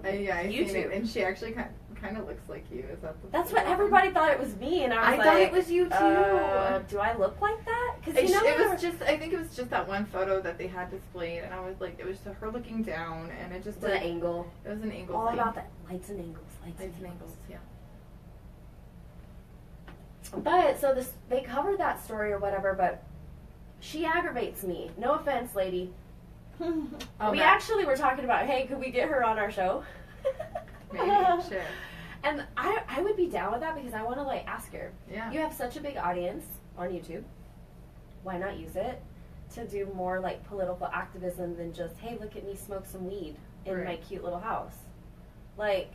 Yeah, I YouTube. seen it, and she actually kind of looks like you. Is that the That's what everybody thought it was me, and I was like, thought it was you too. Do I look like that? Because you know, it was just. I think it was just that one photo that they had displayed, and I was like, it was her looking down, and it just the like, angle. It was an angle. All thing. about that lights and angles, lights Lights and angles. yeah. But so they covered that story or whatever, but she aggravates me. No offense, lady. Oh, we Matt. actually were talking about, hey, could we get her on our show? Maybe, sure. And I would be down with that because I want to like ask her. Yeah. You have such a big audience on YouTube. Why not use it to do more like political activism than just, hey, look at me smoke some weed in Right. my cute little house? Like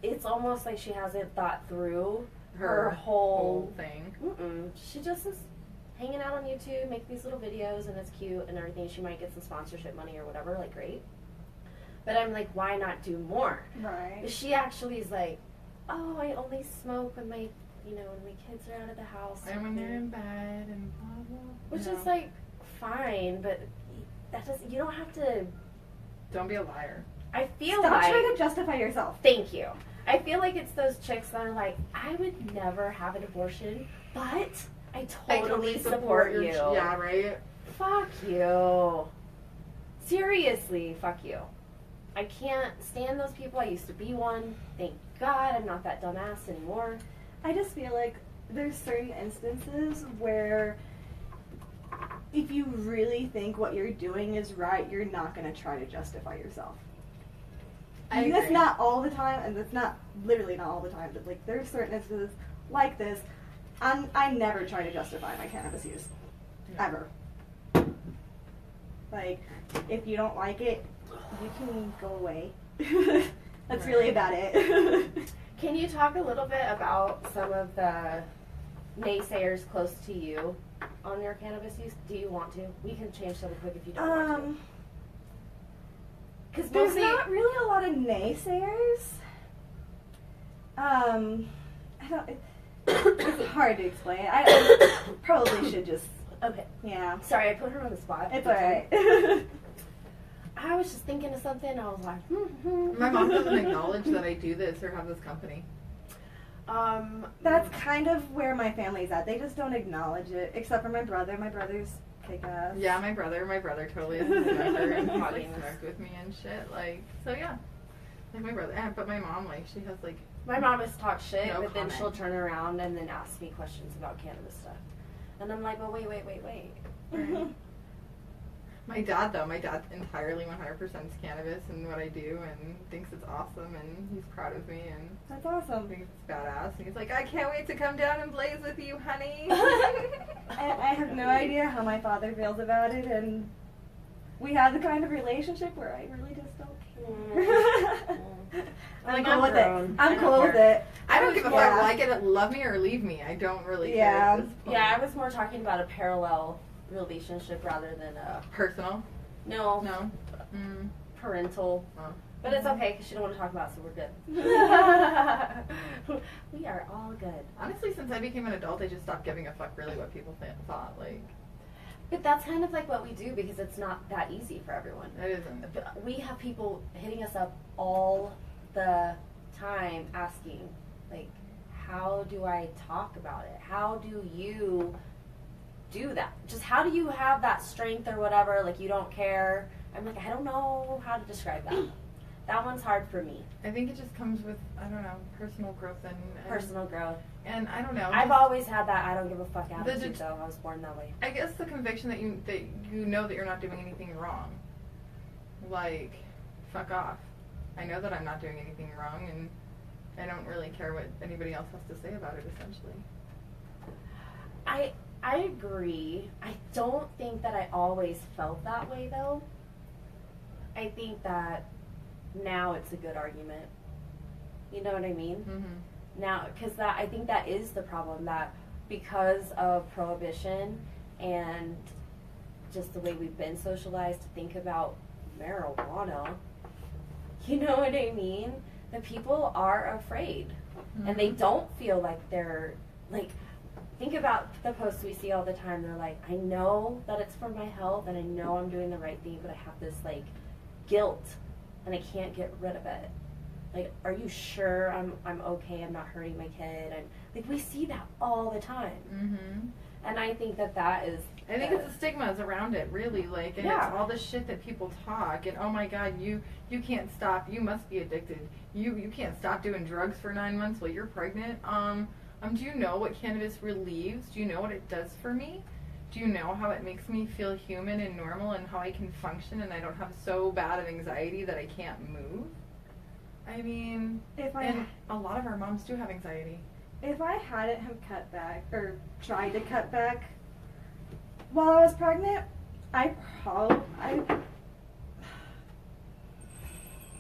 it's almost like she hasn't thought through her whole thing. She just is hanging out on YouTube, make these little videos, and it's cute and everything. She might get some sponsorship money or whatever, like great. But I'm like, why not do more? Right. But she actually is like, oh, I only smoke when my kids are out of the house. And when they're in bed and blah blah. Which No. is like fine, but you don't have to. Don't be a liar. I feel Stop like. trying to justify yourself. Thank you. I feel like it's those chicks that are like, I would never have an abortion, but I totally support you. Yeah, right. Fuck you. Seriously, fuck you. I can't stand those people. I used to be one. Thank God I'm not that dumbass anymore. I just feel like there's certain instances where if you really think what you're doing is right, you're not going to try to justify yourself. I mean, that's agree. not all the time, and that's not literally not all the time, but like there's certain instances like this. I never try to justify my cannabis use. Yeah. Ever. Like, if you don't like it, you can go away. That's really about it. Can you talk a little bit about some of the naysayers close to you on your cannabis use? Do you want to? We can change so quick if you don't want to. Because There's not really a lot of naysayers. I don't. It's hard to explain. I probably should just. Okay. Yeah. Sorry, I put her on the spot. It's alright. I was just thinking of something. I was like, My mom doesn't acknowledge that I do this or have this company. That's kind of where my family's at. They just don't acknowledge it, except for my brother. My brother's kick ass. Yeah, my brother totally is a smoker and he's like smoked with me and shit. Like, so yeah. Like my brother, but my mom, like, she has like. my mom has talked shit, No but then comment. she'll turn around and then ask me questions about cannabis stuff. And I'm like, well, wait. My dad entirely 100% is cannabis and what I do and thinks it's awesome and he's proud of me and That's awesome. thinks it's badass and he's like, I can't wait to come down and blaze with you, honey. I have no idea how my father feels about it, and we have the kind of relationship where I really just don't care. Like, cool I'm with grown. it. I I'm don't cool with care. it. I don't give a fuck. Yeah. Like it, love me or leave me. I don't really Yeah. care. At this point. Yeah, I was more talking about a parallel relationship rather than a Personal? no No. Mm. parental. Oh. But it's okay because she don't want to talk about it, so we're good. We are all good. Honestly, since I became an adult, I just stopped giving a fuck really what people thought. Like, But that's kind of like what we do because it's not that easy for everyone. it isn't. But we have people hitting us up all the time asking, like, how do I talk about it? How do you do that? Just how do you have that strength or whatever? Like, you don't care. I'm like, I don't know how to describe that. That one's hard for me. I think it just comes with, I don't know, personal growth and Personal growth. And I don't know. I've just- always had that I don't give a fuck The attitude, det- though. I was born that way. I guess the conviction that you know that you're not doing anything wrong. Like, fuck off. I know that I'm not doing anything wrong, and I don't really care what anybody else has to say about it, essentially. I agree. I don't think that I always felt that way though. I think that now it's a good argument. You know what I mean? Mm-hmm. Now, because I think that is the problem, that because of prohibition and just the way we've been socialized to think about marijuana, you know what I mean? The people are afraid. Mm-hmm. And they don't feel like they're, like, think about the posts we see all the time. They're like, I know that it's for my health and I know I'm doing the right thing, but I have this, like, guilt and I can't get rid of it. Like, are you sure I'm okay? I'm not hurting my kid? And, like, we see that all the time. Mm-hmm. And I think that is... I think it's the stigmas around it, really, like, and Yeah. it's all the shit that people talk, and oh my god, you can't stop, you must be addicted, you can't stop doing drugs for 9 months while you're pregnant, do you know what cannabis relieves? Do you know what it does for me? Do you know how it makes me feel human and normal and how I can function and I don't have so bad of anxiety that I can't move? I mean, and a lot of our moms do have anxiety. If I hadn't have cut back or tried to cut back while I was pregnant,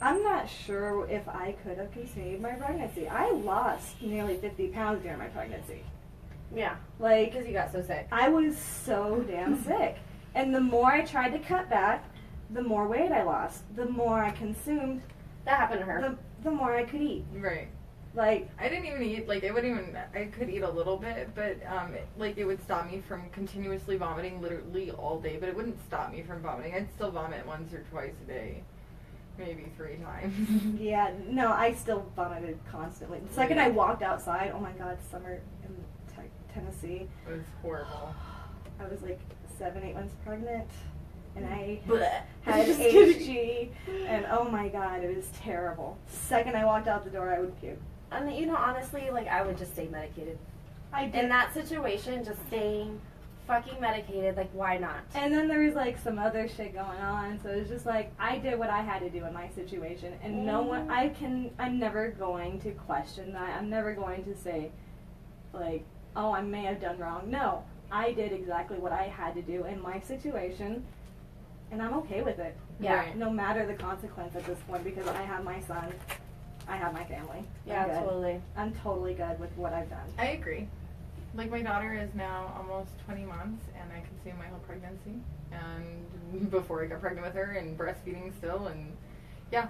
I'm not sure if I could have continued my pregnancy. I lost nearly 50 pounds during my pregnancy. Yeah. Like, Because you got so sick. I was so damn sick. And the more I tried to cut back, the more weight I lost. The more I consumed, That happened to her. the more I could eat. Right. Like, I didn't even eat, like, I could eat a little bit, but, it would stop me from continuously vomiting literally all day, but it wouldn't stop me from vomiting. I'd still vomit once or twice a day. Maybe 3 times. yeah, no, I still vomited constantly. The second I walked outside, oh my god, summer in Tennessee. It was horrible. I was like 7-8 months pregnant, and I Blech. had Just HG, and oh my god, it was terrible. Second I walked out the door, I would puke. And, you know, honestly, like, I would just stay medicated. I did. In that situation, just staying fucking medicated, like, why not? And then there was like some other shit going on, so it was just like I did what I had to do in my situation, and no one, I'm never going to question that. I'm never going to say, like, oh, I may have done wrong. No, I did exactly what I had to do in my situation, and I'm okay with it. Yeah. Right. No matter the consequence at this point, because I have my son, I have my family. Yeah, I'm good. totally. I'm totally good with what I've done. I agree. Like, my daughter is now almost 20 months, and I consumed my whole pregnancy, and before I got pregnant with her, and breastfeeding still, and yeah,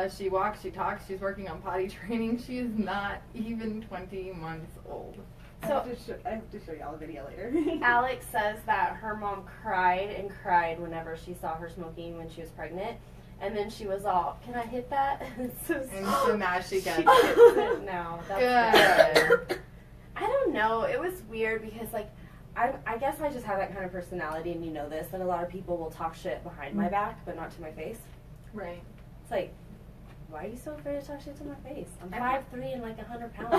she walks, she talks, she's working on potty training. She is not even 20 months old. I have to show y'all a video later. Alex says that her mom cried and cried whenever she saw her smoking when she was pregnant. And then she was all, can I hit that? And So now she gets hits it now. That's good. I don't know. It was weird because, like, I guess I just have that kind of personality, and you know this, that a lot of people will talk shit behind my back, but not to my face. Right. It's like, why are you so afraid to talk shit to my face? I'm I- 5'3" and like 100 pounds.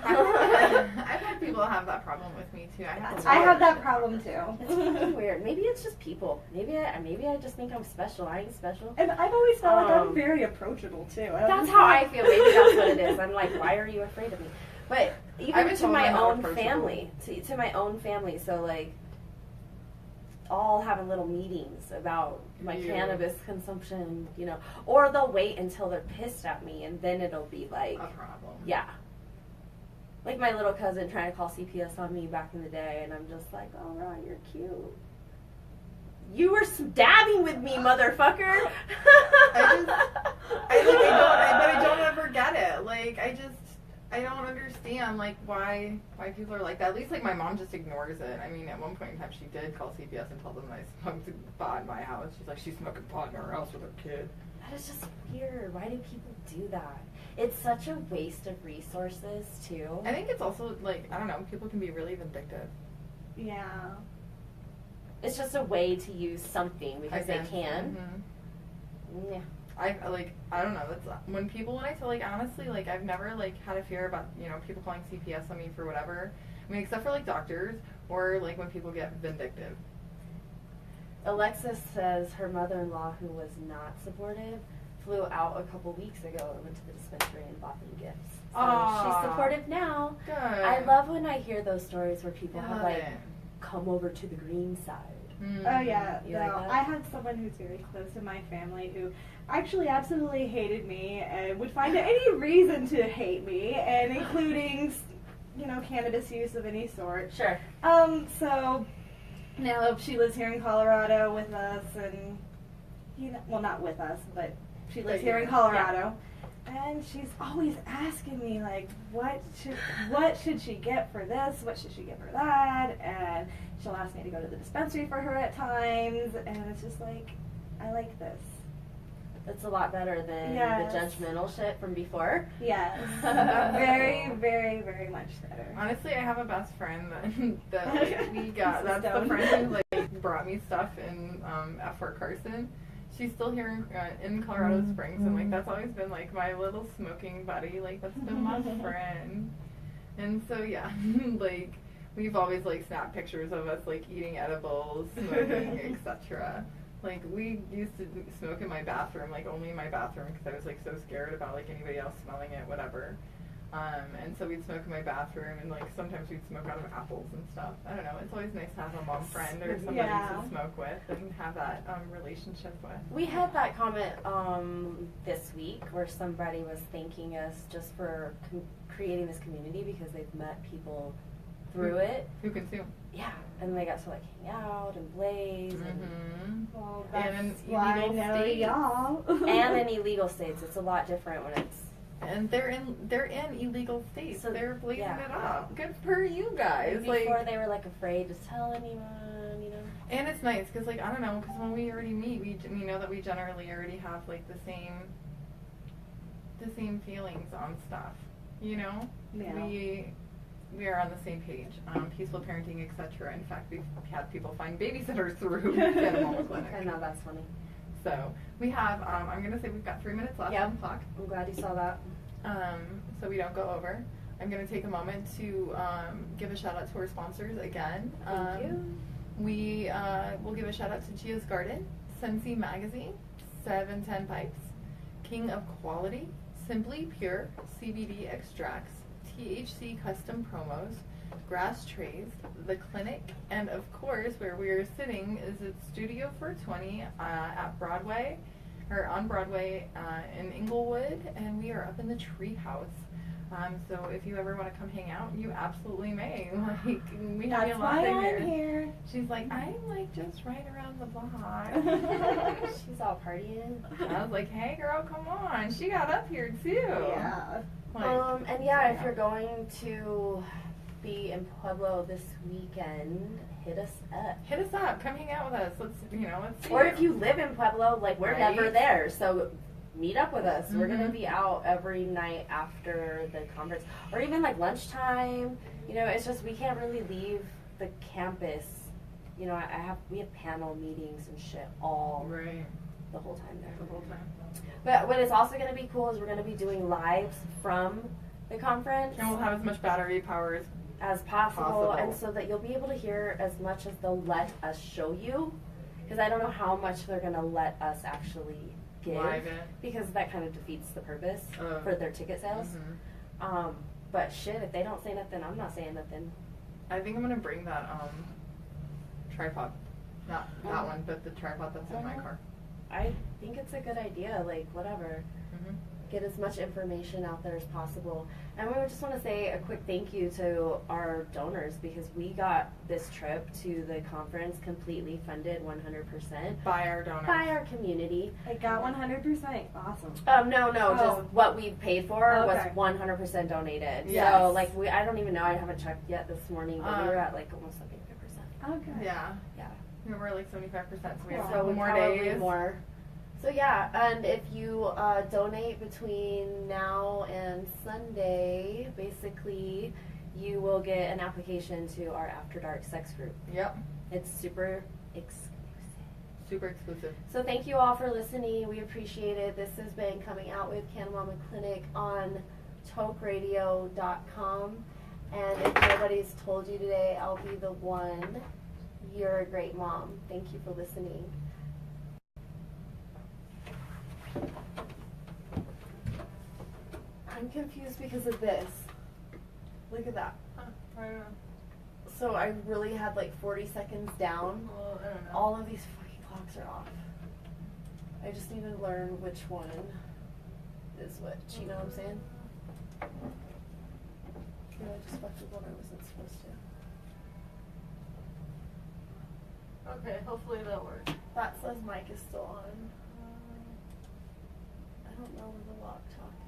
I've had people have that problem with me too. I have that problem too. It's fucking weird. Maybe it's just people. Maybe I just think I'm special. I ain't special. And I've always felt like I'm Um, very approachable too. That's how I feel. Maybe that's what it is. I'm like, why are you afraid of me? But even I've been to told my I'm not own approachable. family, to my own family. So like, all having little meetings about my Yeah. cannabis consumption, you know, or they'll wait until they're pissed at me, and then it'll be like, a problem. yeah. Like my little cousin trying to call CPS on me back in the day, and I'm just like, oh, Ron, you're cute. You were dabbing with me, motherfucker. But I don't ever get it. Like, I don't understand, like, why people are like that. At least, like, my mom just ignores it. I mean, at one point in time, she did call CPS and tell them I smoked pot in my house. She's like, she's smoking pot in her house with her kid. That is just weird. Why do people do that? It's such a waste of resources, too. I think it's also, like, I don't know, people can be really vindictive. Yeah. It's just a way to use something because they can. Mhm. Yeah. I don't know. That's when I tell, like, honestly, like, I've never, like, had a fear about, you know, people calling CPS on me for whatever. I mean, except for, like, doctors or, like, when people get vindictive. Alexis says her mother-in-law, who was not supportive, flew out a couple weeks ago and went to the dispensary and bought them gifts. So Aw. she's supportive now. Good. I love when I hear those stories where people I have love like it. come over to the green side. Oh yeah, You no. like that? I have someone who's very close to my family who actually absolutely hated me and would find any reason to hate me, and including, you know, cannabis use of any sort. Sure. So now she lives here in Colorado with us, and you know, well, not with us, but she lives here in Colorado. And she's always asking me, like, what should she get for this? What should she get for that? And she'll ask me to go to the dispensary for her at times. And it's just like, I like this. That's a lot better than Yes. the judgmental shit from before. Yes. Very, very, very much better. Honestly, I have a best friend that like, we got. That's the friend who like brought me stuff in at Fort Carson. She's still here in Colorado Springs, and like that's always been like my little smoking buddy. Like that's been my friend. And so yeah, like we've always like snapped pictures of us like eating edibles, smoking, etc. Like we used to smoke in my bathroom, like only in my bathroom, because I was like so scared about like anybody else smelling it, whatever. And so we'd smoke in my bathroom, and like sometimes we'd smoke out of apples and stuff. I don't know. It's always nice to have a mom friend or somebody to smoke with and have that relationship with. We had that comment this week where somebody was thanking us just for creating this community because they've met people through it. Who consume? Yeah, and they got to like hang out and blaze Mm-hmm. Well, And that's in why I illegal know states. y'all. and in illegal states. It's a lot different when it's And they're in illegal states. So, they're blazing yeah. it up. Good for you guys. before Like, they were like afraid to tell anyone, you know. and it's nice because like I don't know, because when we already meet, we know that we generally already have like the same feelings on stuff. You know, Yeah. we are on the same page. Peaceful parenting, etc. In fact, we've had people find babysitters through CannaMama Clinic. I know, that's funny. So we have. I'm gonna say we've got 3 minutes left Yep. on the clock. I'm glad you saw that. So we don't go over. I'm going to take a moment to give a shout out to our sponsors again. Thank you. We will give a shout out to Gia's Garden, Sensi Magazine, 710 Pipes, King of Quality, Simply Pure, CBD Extracts, THC Custom Promos, Grass Trays, The Clinic, and of course where we are sitting is at Studio 420 at Broadway, or on Broadway in Inglewood, and we are up in the Treehouse. So if you ever want to come hang out, you absolutely may. Like we have That's a why lot I'm here. She's like, I'm like just right around the block. She's all partying. I was like, hey girl, come on. She got up here too. Yeah. Like, And yeah, if you're going to be in Pueblo this weekend, hit us up. hit us up. Come hang out with us. Let's see. Or if you live in Pueblo, like we're Right. never there, so meet up with us. We're gonna Mhm. be out every night after the conference, or even like lunchtime. You know, it's just we can't really leave the campus. You know, we have panel meetings and shit all Right. the whole time there. The whole time. But what is also gonna be cool is we're gonna be doing lives from the conference And we'll have as much battery power as as possible, and possible. so that you'll be able to hear as much as they'll let us show you, because I don't know how much they're gonna let us actually give, live it. because that kind of defeats the purpose Oh. for their ticket sales. Mhm. But shit, if they don't say nothing, I'm not saying nothing. I think I'm gonna bring that tripod. Not that one, but the tripod that's in my car. I think it's a good idea, like whatever. Mhm. Get as much information out there as possible. And we just want to say a quick thank you to our donors, because we got this trip to the conference completely funded 100% By our donors. by our community. I got 100%. Awesome. No, Oh. just what we paid for was Okay. 100% donated. Yes. So like I don't even know, I haven't checked yet this morning, but we were at like almost 75%. Okay. Yeah. Yeah. We were like 75%, so we have So a couple we more probably days. more. So yeah, and if you donate between now and Sunday, basically, you will get an application to our After Dark sex group. Yep. It's super exclusive. Super exclusive. So thank you all for listening. We appreciate it. This has been Coming Out with CannaMama Clinic on tokeradio.com. And if nobody's told you today, I'll be the one. You're a great mom. Thank you for listening. I'm confused because of this. Look at that. I don't know. So I really had like 40 seconds down. Well, I don't know. All of these fucking clocks are off. I just need to learn which one is which. You know what I'm saying? Yeah, I just fucked with one I wasn't supposed to. Okay, hopefully that works. That says mic is still on. I don't know where the lock talk is.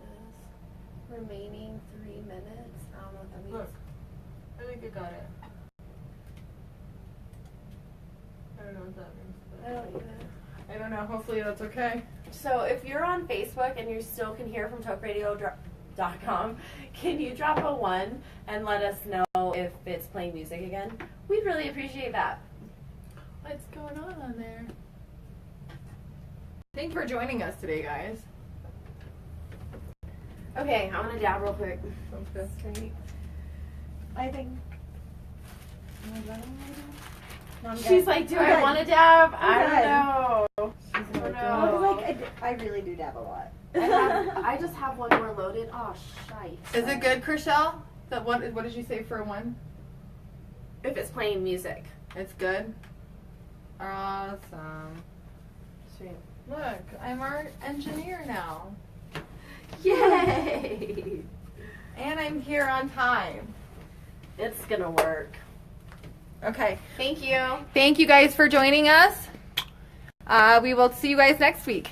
Remaining 3 minutes. I don't know what that means. Look, I think I got it. I don't know what that means. I don't either. I don't know. Hopefully that's okay. So if you're on Facebook and you still can hear from tokeradio.com, can you drop a 1 and let us know if it's playing music again? We'd really appreciate that. What's going on there? Thank you for joining us today, guys. Okay, I'm gonna dab real quick. Sounds good. Straight. I think. No, I'm She's good. like, do I'm I good. want to dab? I'm I don't good. know. She's Oh, really no. good. I was like, I really do dab a lot. I just have one more loaded. Oh, shite. Is it good, Chriselle? That what did you say for 1? If it's playing music. It's good. Awesome. Sweet. Look, I'm our engineer now, Yay! and I'm here on time. It's gonna work. Okay. Thank you. Thank you guys for joining us. We will see you guys next week.